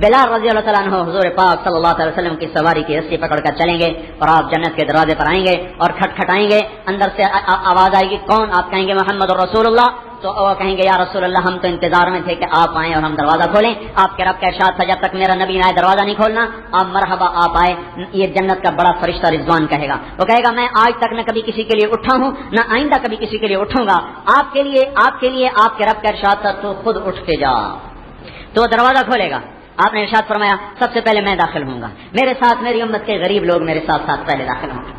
بلال رضی اللہ تعالیٰ عنہ حضور پاک صلی اللہ علیہ وسلم کی سواری کی رسی پکڑ کر چلیں گے، اور آپ جنت کے دروازے پر آئیں گے اور کھٹکھٹائیں گے، اندر سے آواز آئے گی کون؟ آپ کہیں گے محمد رسول اللہ۔ تو وہ کہیں گے یا رسول اللہ ہم تو انتظار میں تھے کہ آپ آئیں اور ہم دروازہ کھولیں، آپ کے رب کا ارشاد تھا جب تک میرا نبی نہ آئے دروازہ نہیں کھولنا۔ آپ مرحبا آپ آئے۔ یہ جنت کا بڑا فرشتہ رضوان کہے گا، وہ کہے گا میں آج تک نہ کبھی کسی کے لیے اٹھا ہوں، نہ آئندہ کبھی کسی کے لیے اٹھوں گا، آپ کے لیے آپ کے رب کا ارشاد تھا تو خود اٹھ کے جا۔ تو وہ دروازہ کھولے گا، آپ نے ارشاد فرمایا سب سے پہلے میں داخل ہوں گا، میرے ساتھ میری امت کے غریب لوگ میرے ساتھ ساتھ پہلے داخل ہوں گے۔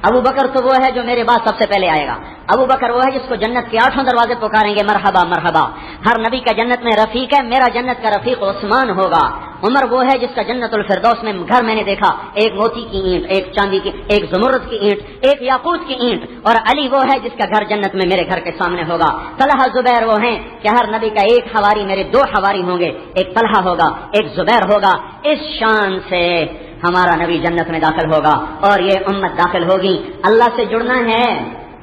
ابو بکر تو وہ ہے جو میرے بعد سب سے پہلے آئے گا، ابو بکر وہ ہے جس کو جنت کے 8 دروازے پکاریں گے مرحبا مرحبا۔ ہر نبی کا جنت میں رفیق ہے، میرا جنت کا رفیق عثمان ہوگا۔ عمر وہ ہے جس کا جنت الفردوس میں گھر میں نے دیکھا، ایک موتی کی اینٹ، ایک چاندی کی، ایک زمرد کی اینٹ، ایک یاقوت کی اینٹ۔ اور علی وہ ہے جس کا گھر جنت میں میرے گھر کے سامنے ہوگا۔ طلحہ زبیر وہ ہیں کہ ہر نبی کا ایک حواری میرے 2 حواری ہوں گے، ایک طلحہ ہوگا ایک زبیر ہوگا۔ اس شان سے ہمارا نبی جنت میں داخل ہوگا اور یہ امت داخل ہوگی۔ اللہ سے جڑنا ہے،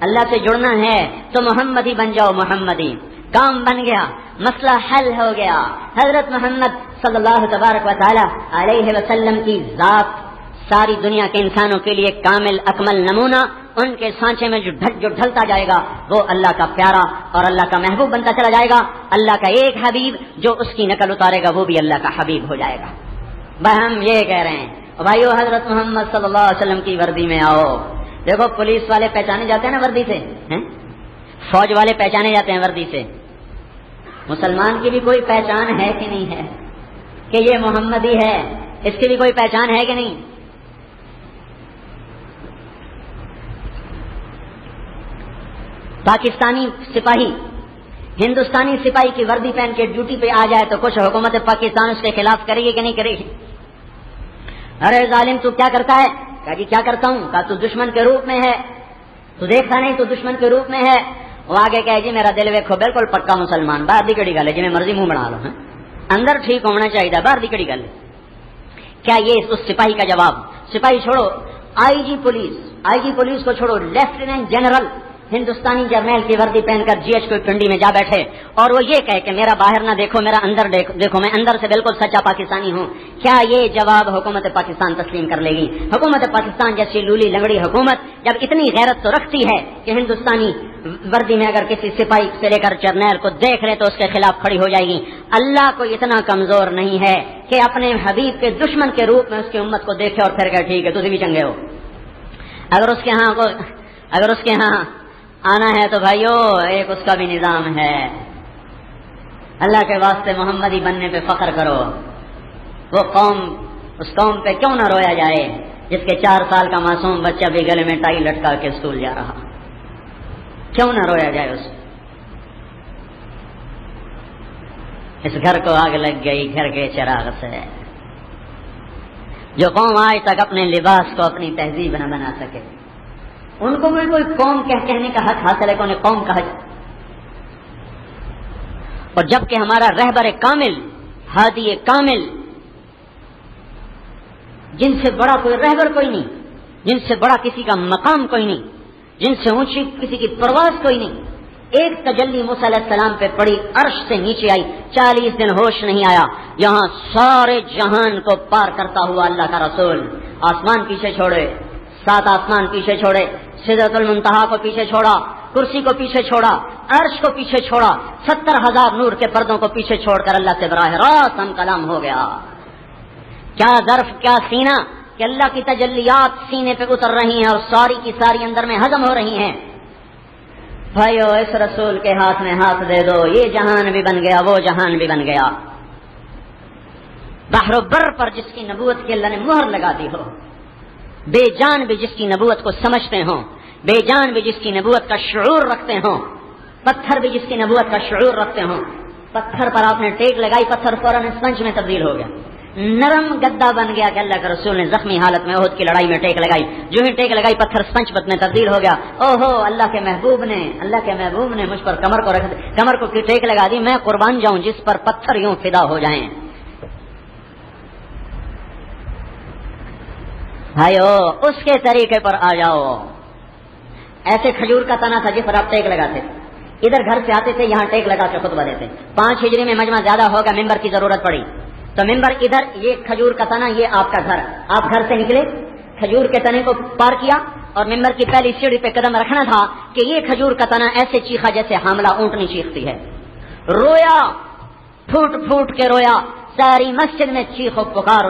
اللہ سے جڑنا ہے تو محمدی بن جاؤ، محمدی۔ کام بن گیا، مسئلہ حل ہو گیا۔ حضرت محمد صلی اللہ تبارک و تعالی علیہ وسلم کی ذات ساری دنیا کے انسانوں کے لیے کامل اکمل نمونہ، ان کے سانچے میں جو ڈھلتا جائے گا وہ اللہ کا پیارا اور اللہ کا محبوب بنتا چلا جائے گا۔ اللہ کا ایک حبیب جو اس کی نقل اتارے گا وہ بھی اللہ کا حبیب ہو جائے گا۔ ہم یہ کہہ رہے ہیں بھائیو، حضرت محمد صلی اللہ علیہ وسلم کی وردی میں آؤ۔ دیکھو پولیس والے پہچانے جاتے ہیں نا وردی سے، فوج والے پہچانے جاتے ہیں وردی سے، مسلمان کی بھی کوئی پہچان ہے کہ نہیں ہے کہ یہ محمدی ہے؟ اس کی بھی کوئی پہچان ہے کہ نہیں؟ پاکستانی سپاہی ہندوستانی سپاہی کی وردی پہن کے ڈیوٹی پہ آ جائے تو کچھ حکومت پاکستان اس کے خلاف کرے گی کہ نہیں کرے گی؟ ارے ظالم تو کیا کرتا ہے؟ کہا جی کیا کرتا ہوں؟ کہا تو دشمن کے روپ میں ہے، تو دیکھتا نہیں تو دشمن کے روپ میں ہے۔ وہ آگے کہے جی میرا دل ویکھو بالکل پکا مسلمان، باہر دی کڑی گل ہے جی میں مرضی منہ بنا لو، اندر ٹھیک ہونا چاہیے، باہر دی کڑی گل ہے۔ کیا یہ اس سپاہی کا جواب؟ سپاہی چھوڑو، آئی جی پولیس کو چھوڑو، لیفٹیننٹ جنرل ہندوستانی جرنیل کی وردی پہن کر جی ایچ کو پنڈی میں جا بیٹھے اور وہ یہ کہے کہ میرا باہر نہ دیکھو میرا اندر دیکھو، میں اندر سے بالکل سچا پاکستانی ہوں، کیا یہ جواب حکومت پاکستان تسلیم کر لے گی؟ حکومت پاکستان جیسی لولی لنگڑی حکومت جب اتنی غیرت تو رکھتی ہے کہ ہندوستانی وردی میں اگر کسی سپاہی سے لے کر جرنیل کو دیکھ لے تو اس کے خلاف کھڑی ہو جائے گی۔ اللہ کو اتنا کمزور نہیں ہے کہ اپنے حبیب کے دشمن کے روپ میں اس کی امت کو دیکھے اور پھر کہ ٹھیک ہے تم بھی چنگے ہو۔ اگر اس کے ہاں آنا ہے تو بھائیو ایک اس کا بھی نظام ہے۔ اللہ کے واسطے محمدی بننے پہ فخر کرو۔ وہ قوم، اس قوم پہ کیوں نہ رویا جائے جس کے 4 سال کا معصوم بچہ بھی گلے میں ٹائی لٹکا کے اسکول جا رہا، کیوں نہ رویا جائے اس گھر کو آگ لگ گئی گھر کے چراغ سے۔ جو قوم آج تک اپنے لباس کو اپنی تہذیب نہ بنا سکے ان کو بھی کوئی قوم کہنے کا حق حاصل ہے کہ انہیں قوم کہا جائے؟ اور جبکہ ہمارا رہبر کامل، ہادی کامل، جن سے بڑا کوئی رہبر کوئی نہیں، جن سے بڑا کسی کا مقام کوئی نہیں، جن سے اونچی کسی کی پرواز کوئی نہیں، ایک تجلی موسیٰ علیہ السلام پہ پڑی، عرش سے نیچے آئی، 40 دن ہوش نہیں آیا، یہاں سارے جہان کو پار کرتا ہوا اللہ کا رسول آسمان پیچھے چھوڑے، 7 آسمان پیچھے چھوڑے، سدرۃ المنتہا کو پیچھے چھوڑا، کرسی کو پیچھے چھوڑا، عرش کو پیچھے چھوڑا، 70,000 نور کے پردوں کو پیچھے چھوڑ کر اللہ سے براہ راست ہم کلام ہو گیا۔ کیا ظرف، کیا سینہ کہ اللہ کی تجلیات سینے پہ اتر رہی ہیں اور ساری کی ساری اندر میں ہضم ہو رہی ہیں۔ بھائیو اس رسول کے ہاتھ میں ہاتھ دے دو، یہ جہان بھی بن گیا، وہ جہان بھی بن گیا۔ بحر و بر پر جس کی نبوت کی اللہ نے مہر لگا دی ہو، بے جان بھی جس کی نبوت کو سمجھتے ہوں، بے جان بھی جس کی نبوت کا شعور رکھتے ہوں، پتھر بھی جس کی نبوت کا شعور رکھتے ہوں، پتھر پر آپ نے ٹیک لگائی، پتھر فوراً اسپنج میں تبدیل ہو گیا، نرم گدا بن گیا کہ اللہ کے رسول نے زخمی حالت میں احد کی لڑائی میں ٹیک لگائی، جو ہی ٹیک لگائی پتھر اسپنج میں تبدیل ہو گیا۔ اوہو اللہ کے محبوب نے مجھ پر کمر کو ٹیک لگا دی، میں قربان جاؤں جس پر پتھر یوں فدا ہو جائیں۔ بھائیو اس کے طریقے پر آ جاؤ۔ ایسے کھجور کا تنا تھا جس پر آپ ٹیک لگاتے، ادھر گھر سے آتے تھے یہاں ٹیک لگا کے خطبہ دیتے، 5 ہجری میں مجمع زیادہ ہوگا، ممبر کی ضرورت پڑی تو ممبر ادھر، یہ کھجور کا تنا، یہ آپ کا گھر، آپ گھر سے نکلے کھجور کے تنے کو پار کیا اور ممبر کی پہلی سیڑھی پہ قدم رکھنا تھا کہ یہ کھجور کا تنا ایسے چیخا جیسے حاملہ اونٹنی چیختی ہے، رویا، پھوٹ پھوٹ کے رویا، ساری مسجد میں چیخ و پکار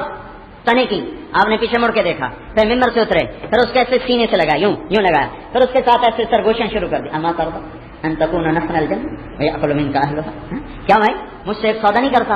تنے کی۔ آپ نے پیچھے مڑ کے دیکھا، پھر ممبر سے اترے، پھر اس کے ایسے سینے سے لگایا، یوں لگایا، پھر اس کے ساتھ ایسے سرگوشیاں شروع کر دی، اما ترضى ان تكون نفسا الجنة ويأكل منك اهلها، کیا بھائی مجھ سے ایک سودا نہیں کرتا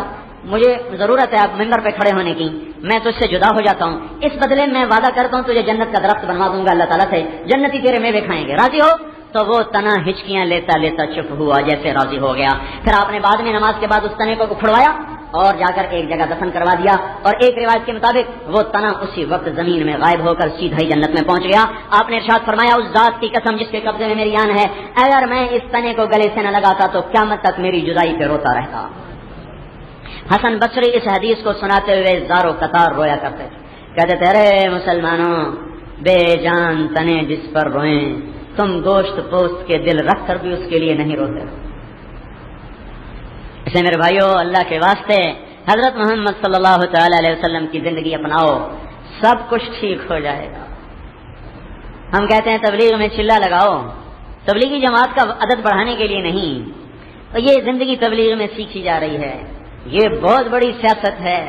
مجھے ضرورت ہے اب ممبر پہ کھڑے ہونے کی، میں تجھ سے جدا ہو جاتا ہوں، اس بدلے میں وعدہ کرتا ہوں تجھے جنت کا درخت بنوا دوں گا اللہ تعالیٰ سے، جنتی تیرے میوے کھائیں گے، راضی ہو؟ تو وہ تنا ہچکیاں لیتا لیتا چپ ہوا، جیسے راضی ہو گیا۔ پھر آپ نے بعد میں نماز کے بعد اس تنے کو اکھڑوایا اور جا کر ایک جگہ دفن کروا دیا، اور ایک روایت کے مطابق وہ تنا اسی وقت زمین میں غائب ہو کر سیدھا ہی جنت میں پہنچ گیا۔ آپ نے ارشاد فرمایا اس ذات کی قسم جس کے قبضے میں میری جان ہے، اگر میں اس تنے کو گلے سے نہ لگاتا تو قیامت تک میری جدائی پہ روتا رہتا۔ حسن بصری اس حدیث کو سناتے ہوئے زارو قطار رویا کرتے تھے، کہتے تھے ارے مسلمانوں، بے جان تنے جس پر روئیں، تم گوشت پوست کے دل رکھ کر بھی اس کے لیے نہیں روتے۔ اسے میرے بھائیو، اللہ کے واسطے حضرت محمد صلی اللہ تعالی علیہ وسلم کی زندگی اپناؤ، سب کچھ ٹھیک ہو جائے گا۔ ہم کہتے ہیں تبلیغ میں چلا لگاؤ، تبلیغی جماعت کا عدد بڑھانے کے لیے نہیں، اور یہ زندگی تبلیغ میں سیکھی جا رہی ہے۔ یہ بہت بڑی سیاست ہے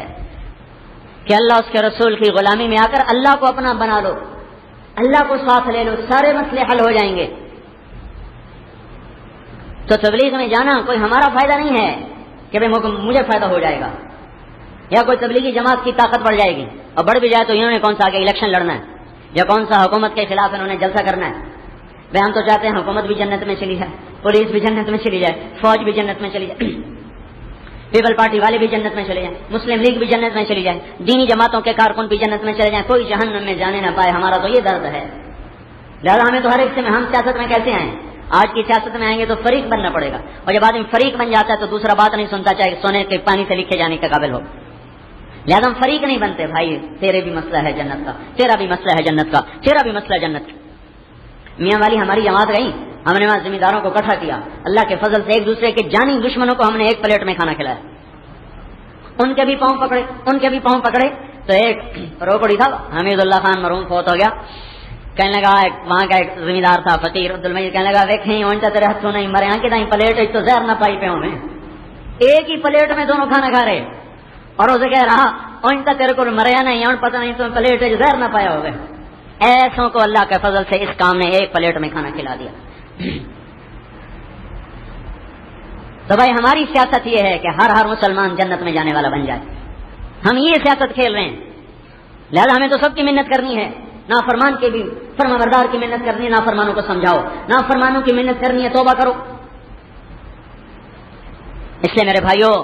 کہ اللہ اس کے رسول کی غلامی میں آ کر اللہ کو اپنا بنا لو، اللہ کو ساتھ لے لو، سارے مسئلے حل ہو جائیں گے۔ تو تبلیغ میں جانا کوئی ہمارا فائدہ نہیں ہے کہ مجھے فائدہ ہو جائے گا یا کوئی تبلیغی جماعت کی طاقت بڑھ جائے گی، اور بڑھ بھی جائے تو انہوں نے کون سا آگے الیکشن لڑنا ہے یا کون سا حکومت کے خلاف انہوں نے جلسہ کرنا ہے۔ ہم تو چاہتے ہیں حکومت بھی جنت میں چلی جائے، پولیس بھی جنت میں چلی جائے، فوج بھی جنت میں چلی جائے، پیپل پارٹی والے بھی جنت میں چلے جائیں، مسلم لیگ بھی جنت میں چلی جائے، دینی جماعتوں کے کارکن بھی جنت میں چلے جائیں، کوئی جہنم میں جانے نہ پائے۔ ہمارا تو یہ درد ہے، لہٰذا ہمیں تو ہر ایک سے ہم سیاست میں کیسے آئیں؟ آج کی سیاست میں آئیں گے تو فریق بننا پڑے گا، اور جب آدمی فریق بن جاتا ہے تو دوسرا بات نہیں سنتا، چاہے سونے کے پانی سے لکھے جانے کے قابل ہو۔ لہٰذا ہم فریق نہیں بنتے۔ بھائی تیرے بھی مسئلہ ہے جنت کا، تیرا بھی مسئلہ ہے جنت کا، تیرا بھی مسئلہ جنت کا۔ میاں والی ہماری جماعت گئی، ہم نے وہاں ذمہ داروں کو اکٹھا کیا، اللہ کے فضل سے ایک دوسرے کے جانی دشمنوں کو ہم نے ایک پلیٹ میں کھانا کھلایا، ان کے بھی پاؤں پکڑے تو ایک روکڑی تھا حمید اللہ خان مرحوم فوت ہو گیا، کہنے لگا وہاں کا ایک ذمہ دار تھا فقیر عبد المجید، کہنے لگا دیکھیں اونچا تیرے ہاتھوں نہیں مرے ہاں کہ پلیٹ تو زہر نہ پائی پہ ہمیں، ایک ہی پلیٹ میں دونوں کھانا کھا رہے، اور اسے کہہ رہا اونچا تیرے کو مرے نہیں اور پتہ نہیں تو پلیٹ زہر نہ پایا ہوگا۔ ایسوں کو اللہ کے فضل سے اس کام نے ایک پلیٹ میں کھانا کھلا دیا۔ تو بھائی ہماری سیاست یہ ہے کہ ہر مسلمان جنت میں جانے والا بن جائے، ہم یہ سیاست کھیل رہے ہیں، لہذا ہمیں تو سب کی محنت کرنی ہے، نافرمان کے بھی فرما بردار کی محنت کرنی ہے، نافرمانوں کو سمجھاؤ، نافرمانوں کی محنت کرنی ہے، توبہ کرو۔ اس لیے میرے بھائیوں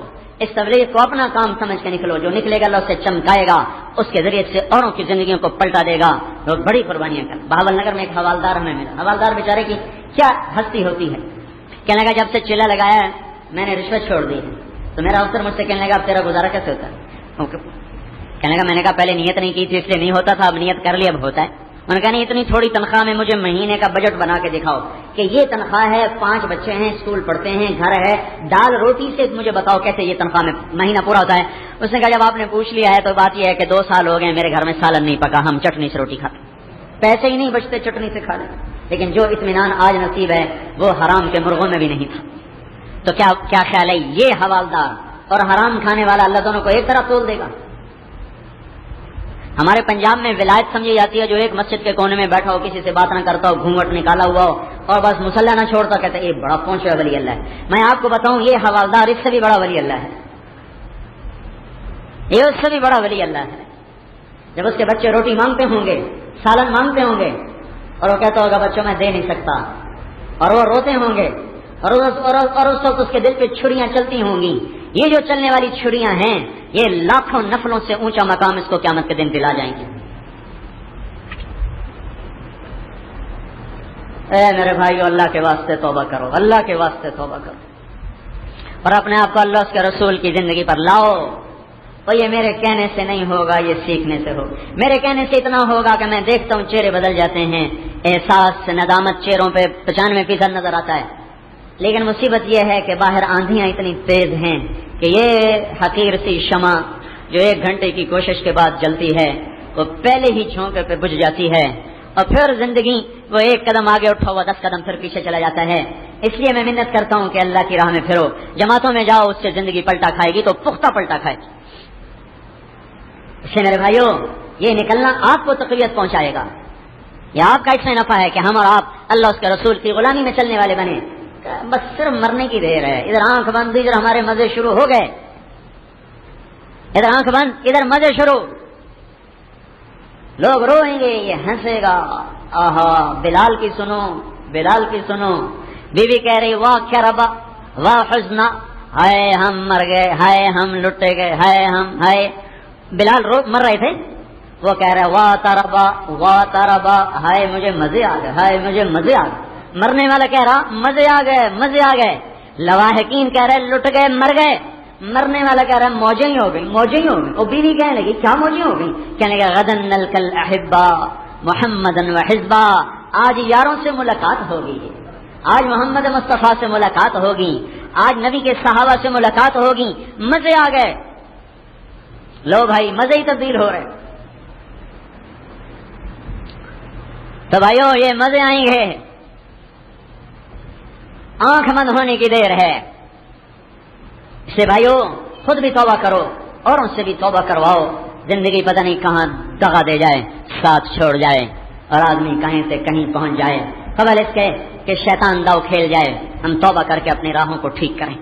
اس تبلیغ کو اپنا کام سمجھ کے نکلو، جو نکلے گا اللہ اسے چمکائے گا، اس کے ذریعے سے اوروں کی زندگیوں کو پلٹا دے گا۔ لوگ بڑی قربانیاں کر، بہاول نگر میں ایک حوالدار ہمیں ملا، حوالدار بیچارے کی کیا ہستی ہوتی ہے، کہنے لگا جب سے چیلا لگایا ہے میں نے رشوت چھوڑ دی ہے، تو میرا افسر مجھ سے کہنے لگا اب تیرا گزارا کیسے ہوتا ہے؟ کہنے لگا میں نے کہا پہلے نیت نہیں کی تھی اس لیے نہیں ہوتا تھا، اب نیت کر لی اب ہوتا ہے۔ انہوں نے کہا نہیں اتنی تھوڑی تنخواہ میں مجھے مہینے کا بجٹ بنا کے دکھاؤ کہ یہ تنخواہ ہے، 5 بچے ہیں، اسکول پڑھتے ہیں، گھر ہے، دال روٹی سے مجھے بتاؤ کیسے یہ تنخواہ میں مہینہ پورا ہوتا ہے۔ اس نے کہا جب آپ نے پوچھ لیا ہے تو بات یہ ہے کہ 2 سال ہو گئے میرے گھر میں سالن نہیں پکا، ہم چٹنی سے روٹی کھاتے، پیسے ہی نہیں بچتے چٹنی سے کھا لیں، لیکن جو اطمینان آج نصیب ہے وہ حرام کے مرغوں میں بھی نہیں تھا۔ تو کیا خیال ہے یہ حوالدار اور حرام کھانے والا اللہ دونوں کو ایک طرف تول دے گا؟ ہمارے پنجاب میں ولایت سمجھی جاتی ہے جو ایک مسجد کے کونے میں بیٹھا ہو، کسی سے بات نہ کرتا ہو، گھونگھٹ نکالا ہوا ہو اور بس مسلح نہ چھوڑتا، کہتا ہے یہ بڑا پہنچا ولی اللہ ہے۔ میں آپ کو بتاؤں یہ حوالدار اس سے بھی بڑا ولی اللہ ہے، یہ اس سے بھی بڑا ولی اللہ ہے۔ جب اس کے بچے روٹی مانگتے ہوں گے، سالن مانگتے ہوں گے اور وہ کہتا ہوگا بچوں میں دے نہیں سکتا، اور وہ روتے ہوں گے اور اس وقت اس کے دل پہ چھریاں چلتی ہوں گی، یہ جو چلنے والی چھریاں ہیں یہ لاکھوں نفلوں سے اونچا مقام اس کو قیامت کے دن دلا جائیں گے۔ اے میرے بھائیو اللہ کے واسطے توبہ کرو، اللہ کے واسطے توبہ کرو، اور اپنے آپ کو اللہ اس کے رسول کی زندگی پر لاؤ۔ اور یہ میرے کہنے سے نہیں ہوگا، یہ سیکھنے سے ہوگا۔ میرے کہنے سے اتنا ہوگا کہ میں دیکھتا ہوں چہرے بدل جاتے ہیں، احساس ندامت چہروں پہ 95% نظر آتا ہے، لیکن مصیبت یہ ہے کہ باہر آندھیاں اتنی تیز ہیں کہ یہ حقیر سی شمع جو 1 گھنٹے کی کوشش کے بعد جلتی ہے وہ پہلے ہی جھونکے پہ بجھ جاتی ہے، اور پھر زندگی وہ 1 قدم آگے اٹھا ہوا 10 قدم پھر پیچھے چلا جاتا ہے۔ اس لیے میں محنت کرتا ہوں کہ اللہ کی راہ میں پھرو، جماعتوں میں جاؤ، اس سے زندگی پلٹا کھائے گی تو پختہ پلٹا کھائے گی۔ اس سے میرے بھائیو یہ نکلنا آپ کو تقویت پہنچائے گا، یہ آپ کا اس میں نفع ہے کہ ہم اور آپ اللہ اس کے رسول کی غلامی میں چلنے والے بنے۔ بس صرف مرنے کی دیر ہے، ادھر آنکھ بند ادھر ہمارے مزے شروع ہو گئے، ادھر آنکھ بند ادھر مزے شروع. لوگ روئیں گے یہ ہنسے گا. آہا بلال کی سنو بلال کی سنو. بیوی کہہ رہی واہ کیا ربا واہ حزنا ہائے ہم مر گئے ہائے ہم لٹے گئے ہائے ہم ہائے. بلال رو مر رہے تھے وہ کہہ رہے واہ تاربا ہائے مجھے مزے آ گئے ہائے مجھے مزے آ گئے. مرنے والا کہہ رہا مزے آ گئے مزے آ گئے. لواحقین کہہ رہے لٹ گئے مر گئے. مرنے والا کہہ رہا موجیں ہی ہو گئی موجیں ہی ہو گئی. اور بیوی کہنے لگی کیا موجیں ہو گئی؟ کہنے لگا غدن نلقل احبا محمدن و حزبا. آج یاروں سے ملاقات ہوگی آج محمد مصطفیٰ سے ملاقات ہوگی آج نبی کے صحابہ سے ملاقات ہوگی. مزے آ گئے. لو بھائی مزے ہی تبدیل ہو رہے. تو بھائیو یہ مزے آئیں گے. آنکھ بند ہونے کی دیر ہے. اس سے بھائیو خود بھی توبہ کرو اور ان سے بھی توبہ کرواؤ. زندگی پتہ نہیں کہاں دغا دے جائے ساتھ چھوڑ جائے اور آدمی کہیں سے کہیں پہنچ جائے قبل اس کے کہ شیطان داؤ کھیل جائے. ہم توبہ کر کے اپنی راہوں کو ٹھیک کریں.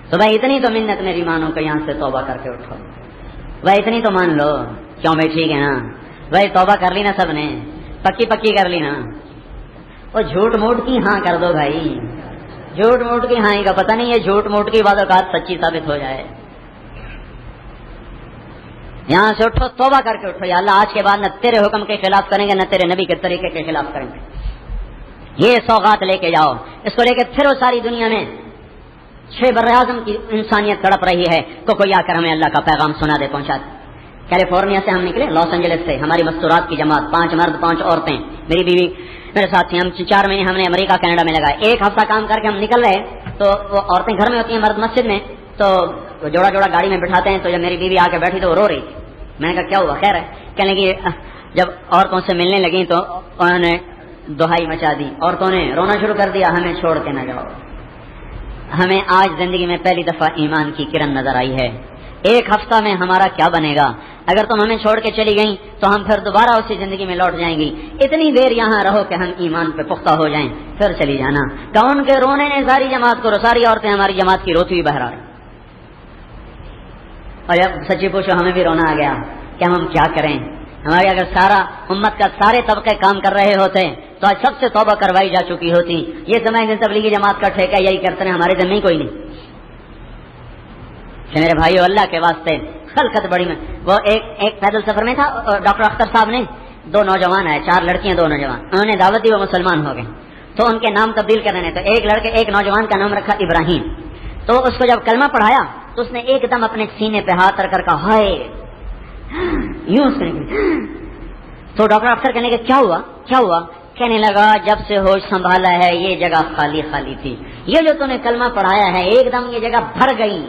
تو بھائی اتنی تو منت میری مانو کہ یہاں سے توبہ کر کے اٹھو. بھائی اتنی تو مان لو. کیوں بھائی ٹھیک ہے نا بھائی توبہ کر لی نا سب نے پکی کر لی نا. وہ جھوٹ موٹ کی ہاں کر دو بھائی. جھوٹ موٹ کی ہاں کا پتہ نہیں ہے جھوٹ موٹ کی بعض اوقات سچی ثابت ہو جائے. یہاں سے اٹھو توبہ کر کے اٹھو. یا اللہ آج کے بعد نہ تیرے حکم کے خلاف کریں گے نہ تیرے نبی کے طریقے کے خلاف کریں گے. یہ سوغات لے کے جاؤ. اس کو لے کے پھر ساری دنیا میں 6 براعظم کی انسانیت تڑپ رہی ہے کوئی آ کر ہمیں اللہ کا پیغام سنا دے پہنچا دے. کیلیفورنیا سے ہم نکلے لاس اینجلس سے. ہماری مستورات کی جماعت 5 مرد 5 عورتیں میری بیوی میرے ساتھ تھی. ہم 4 مہینے ہم نے امریکہ کینیڈا میں لگائے. 1 ہفتہ کام کر کے ہم نکل رہے تو وہ عورتیں گھر میں ہوتی ہیں مرد مسجد میں. تو جوڑا جوڑا گاڑی میں بٹھاتے ہیں. تو جب میری بیوی آ کے بیٹھی تو وہ رو رہی تھی. میں نے کہا کیا ہوا خیر ہے؟ کہنے لگی جب عورتوں سے ملنے لگی تو انہوں نے دہائی مچا دی. عورتوں نے رونا شروع کر دیا ہمیں چھوڑ کے نہ جاؤ. ہمیں آج زندگی میں پہلی دفعہ ایمان کی کرن نظر آئی ہے. 1 ہفتہ میں ہمارا کیا بنے گا؟ اگر تم ہمیں چھوڑ کے چلی گئیں تو ہم پھر دوبارہ اسی زندگی میں لوٹ جائیں گی. اتنی دیر یہاں رہو کہ ہم ایمان پہ پختہ ہو جائیں پھر چلی جانا. کہ ان کے رونے نے ساری جماعت کو ساری عورتیں ہماری جماعت کی روتی ہوئی بہرا رہی. اور جب سچی پوچھو ہمیں بھی رونا آ گیا کہ ہم کیا کریں. ہمارے اگر سارا امت کا سارے طبقے کام کر رہے ہوتے تو آج سب سے توبہ کروائی جا چکی ہوتی. یہ سمجھتے تبلیغی جماعت کا ٹھیکہ یہی کرتے ہیں ہمارے دل میں کوئی نہیں. کہ میرے بھائیو اللہ کے واسطے خلقت بڑی میں وہ ایک پیدل سفر میں تھا. ڈاکٹر اختر صاحب نے 2 نوجوان آئے 4 لڑکیاں 2 نوجوان. انہوں نے دعوت دی وہ مسلمان ہو گئے تو ان کے نام تبدیل کرنے نے. تو ایک نوجوان کا نام رکھا ابراہیم. تو اس کو جب کلمہ پڑھایا تو اس نے ایک دم اپنے سینے پہ ہاتھ رکھ کر کہا ہائے یوں اس نے. تو ڈاکٹر اختر کہنے کہ کیا ہوا؟ کہنے لگا جب سے ہوش سنبھالا ہے یہ جگہ خالی خالی تھی. یہ جو تو نے کلمہ پڑھایا ہے ایک دم یہ جگہ بھر گئی.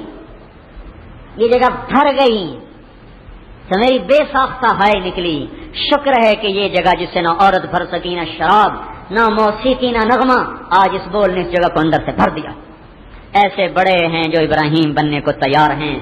تو میری بے ساختہ ہائے نکلی. شکر ہے کہ یہ جگہ جس سے نہ عورت بھر سکی نہ شراب نہ موسیقی نہ نغمہ آج اس بول نے اس جگہ کو اندر سے بھر دیا. ایسے بڑے ہیں جو ابراہیم بننے کو تیار ہیں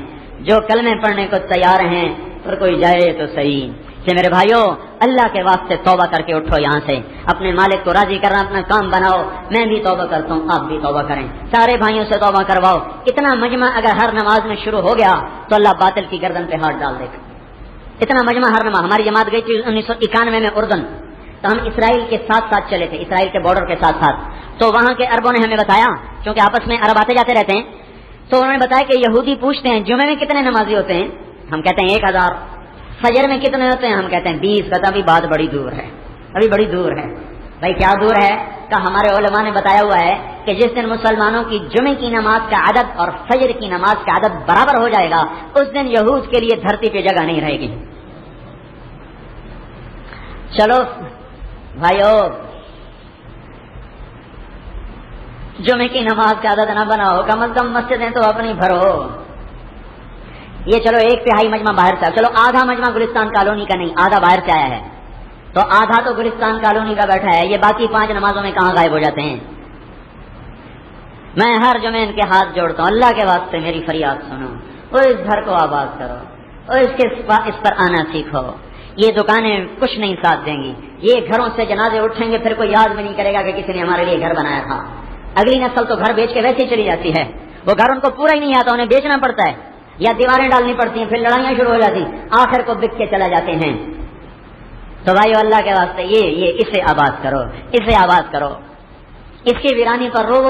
جو کلمے پڑھنے کو تیار ہیں. پر کوئی جائے تو صحیح. کہ میرے بھائیو اللہ کے واسطے توبہ کر کے اٹھو. یہاں سے اپنے مالک کو راضی کرنا اپنا کام بناؤ. میں بھی توبہ کرتا ہوں آپ بھی توبہ کریں. سارے بھائیوں سے توبہ کرواؤ. اتنا مجمع اگر ہر نماز میں شروع ہو گیا تو اللہ باطل کی گردن پہ ہاتھ ڈال دے گا. اتنا مجمع ہر نماز. ہماری جماعت گئی تھی 1991 میں اردن. تو ہم اسرائیل کے ساتھ چلے تھے اسرائیل کے بارڈر کے ساتھ. تو وہاں کے عربوں نے ہمیں بتایا کیونکہ آپس میں عرب آتے جاتے رہتے ہیں. تو انہوں نے بتایا کہ یہودی پوچھتے ہیں جمعے میں کتنے نمازی ہوتے ہیں؟ ہم کہتے ہیں 1000. فجر میں کتنے ہوتے ہیں؟ ہم کہتے ہیں 20. کہتا ابھی بات بڑی دور ہے ابھی بڑی دور ہے. بھائی کیا دور ہے؟ کہ ہمارے علماء نے بتایا ہوا ہے کہ جس دن مسلمانوں کی جمعے کی نماز کا عدد اور فجر کی نماز کا عدد برابر ہو جائے گا اس دن یہود کے لیے دھرتی پہ جگہ نہیں رہے گی. چلو بھائیو جمعے کی نماز کا عدد نہ بناؤ کم از کم مسجدیں تو اپنی بھرو. یہ چلو 1/3 مجمع باہر سے. چلو آدھا مجمع گلستان کالونی کا نہیں آدھا باہر سے آیا ہے. تو آدھا تو گلستان کالونی کا بیٹھا ہے. یہ باقی 5 نمازوں میں کہاں غائب ہو جاتے ہیں؟ میں ہر جمعے ان کے ہاتھ جوڑتا ہوں اللہ کے واسطے میری فریاد سنو. وہ اس گھر کو آباد کرو اور اس پر آنا سیکھو. یہ دکانیں کچھ نہیں ساتھ دیں گی. یہ گھروں سے جنازے اٹھیں گے پھر کوئی یاد بھی نہیں کرے گا کہ کسی نے ہمارے لیے گھر بنایا تھا. اگلی نسل تو گھر بیچ کے ویسے ہی چلی جاتی ہے. وہ گھر ان کو پورا ہی نہیں آتا انہیں بیچنا پڑتا ہے. یا دیواریں ڈالنی پڑتی ہیں، پھر لڑائیاں شروع ہو جاتی، آخر کو بک کے چلا جاتے ہیں۔ تو بھائیو اللہ کے واسطے یہ اسے آباد کرو، اسے آباد کرو، اس کی ویرانی پر رو،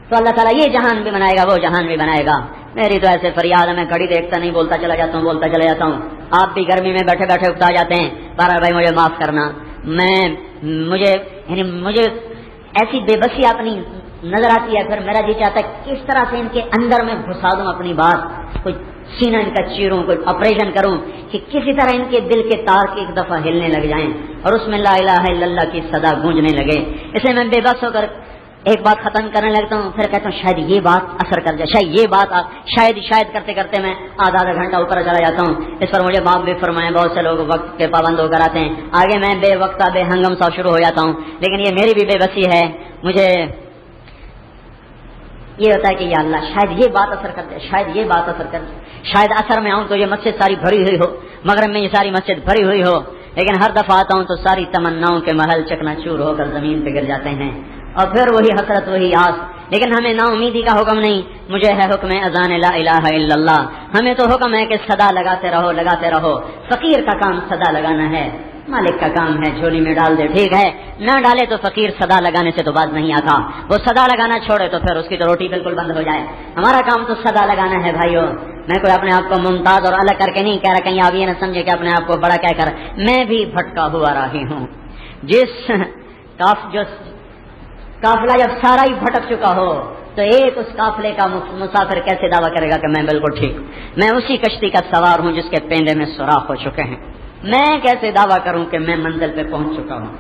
تو اللہ تعالیٰ یہ جہان بھی بنائے گا، وہ جہان بھی بنائے گا۔ میری تو ایسے فریاد ہے، میں گھڑی دیکھتا نہیں، بولتا چلا جاتا ہوں۔ آپ بھی گرمی میں بیٹھے بیٹھے اکتا جاتے ہیں، بارہ بھائی مجھے معاف کرنا، مجھے ایسی بے بسی اپنی نظر آتی ہے، پھر میرا جی چاہتا ہے کس طرح سے ان کے اندر میں گھسا دوں اپنی بات، کوئی سینہ ان کا چیروں، کوئی آپریشن کروں کہ کسی طرح ان کے دل کے تار کی ایک دفعہ ہلنے لگ جائیں اور اس میں لا الہ الا اللہ کی صدا گونجنے لگے۔ اس لیے میں بے بس ہو کر ایک بات ختم کرنے لگتا ہوں، پھر کہتا ہوں شاید یہ بات اثر کر جائے، شاید کرتے کرتے میں آدھا گھنٹہ اوپر چلا جاتا ہوں۔ اس پر مجھے باپ بھی فرمائے، بہت سے لوگ وقت کے پابند ہو کر آتے ہیں، آگے میں بے وقتہ بے ہنگم سا شروع ہو جاتا ہوں، لیکن یہ میری بھی بے بسی ہے۔ مجھے یہ ہوتا ہے کہ یا اللہ شاید یہ بات اثر کر دے، شاید اثر میں آؤں تو یہ مسجد ساری بھری ہوئی ہو، مغرب میں یہ ساری مسجد بھری ہوئی ہو، لیکن ہر دفعہ آتا ہوں تو ساری تمناؤں کے محل چکنا چور ہو کر زمین پہ گر جاتے ہیں، اور پھر وہی حسرت، وہی آس۔ لیکن ہمیں نا امیدی کا حکم نہیں، مجھے ہے حکم اذان لا الہ الا اللہ، ہمیں تو حکم ہے کہ صدا لگاتے رہو۔ فقیر کا کام صدا لگانا ہے، مالک کا کام ہے جھولی میں ڈال دے، ٹھیک ہے، نہ ڈالے تو فقیر صدا لگانے سے تو باز نہیں آتا، وہ صدا لگانا چھوڑے تو پھر اس کی تو روٹی بالکل بند ہو جائے۔ ہمارا کام تو صدا لگانا ہے بھائیو۔ میں کوئی اپنے آپ کو ممتاز اور الگ کر کے نہیں کہہ رہا، کہیں آپ یہ نہ سمجھے کہ اپنے آپ کو بڑا کہہ کر میں بھی بھٹکا ہوا راہی ہوں۔ جو قافلہ جب سارا ہی بھٹک چکا ہو تو ایک اس قافلے کا مسافر کیسے دعویٰ کرے گا کہ میں بالکل ٹھیک، میں اسی کشتی کا سوار ہوں جس کے پیندے میں سوراخ ہو چکے ہیں، میں کیسے دعویٰ کروں کہ میں منزل پہ پہنچ چکا ہوں؟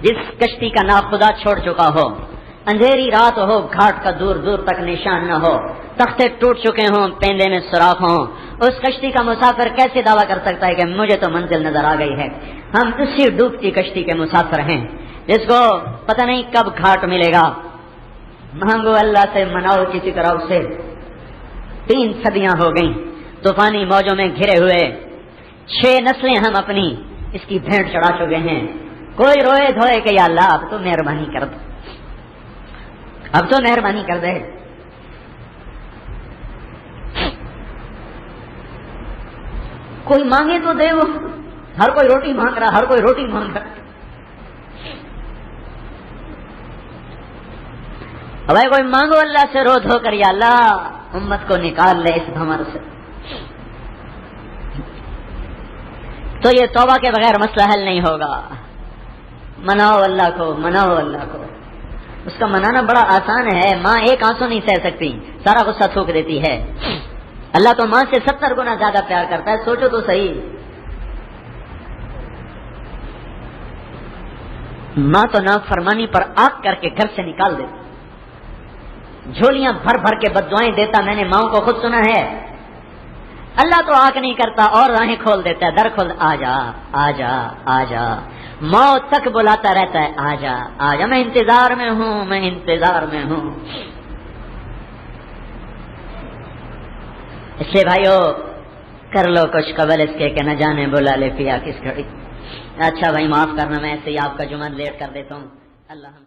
جس کشتی کا ناخدا چھوڑ چکا ہو، اندھیری رات ہو، گھاٹ کا دور دور تک نشان نہ ہو، تختے ٹوٹ چکے ہوں، پیندے میں سوراخ ہوں، اس کشتی کا مسافر کیسے دعویٰ کر سکتا ہے کہ مجھے تو منزل نظر آ گئی ہے؟ ہم اسی ڈوبتی کشتی کے مسافر ہیں جس کو پتہ نہیں کب گھاٹ ملے گا۔ مانگو اللہ سے، مناؤ کسی طرح سے۔ 3 صدیاں ہو گئیں طوفانی موجوں میں گھرے ہوئے، 6 نسلیں ہم اپنی اس کی بھیڑ چڑھا چکے ہیں۔ کوئی روئے دھوئے کہ یا اللہ اب تو مہربانی کر دے، اب تو مہربانی کر دے۔ کوئی مانگے تو دے، وہ ہر کوئی روٹی مانگ رہا، ہر کوئی روٹی مانگ رہا۔ بھائی کوئی مانگو اللہ سے رو دھو کر، یا اللہ امت کو نکال لے اس بھمر سے۔ تو یہ توبہ کے بغیر مسئلہ حل نہیں ہوگا۔ مناؤ اللہ کو، مناؤ اللہ کو۔ اس کا منانا بڑا آسان ہے، ماں ایک آنسو نہیں سہ سکتی، سارا غصہ تھوک دیتی ہے۔ اللہ تو ماں سے 70 گنا زیادہ پیار کرتا ہے، سوچو تو صحیح۔ ماں تو نافرمانی پر آگ کر کے گھر سے نکال دیتی، جھولیاں بھر بھر کے بددعائیں دیتا، میں نے ماں کو خود سنا ہے۔ اللہ تو آنکھ نہیں کرتا اور راہیں کھول دیتا ہے، در کھول، آ جا آ جا آ جا، موت تک بلاتا رہتا ہے، آ جا آ جا، میں انتظار میں ہوں، میں انتظار میں ہوں۔ اس لیے بھائیو کر لو کچھ قبل اس کے کہ نہ جانے بلا لے پیا کس گھڑی۔ اچھا بھائی معاف کرنا، میں ایسے ہی آپ کا جمعہ لیٹ کر دیتا ہوں۔ اللہ ہم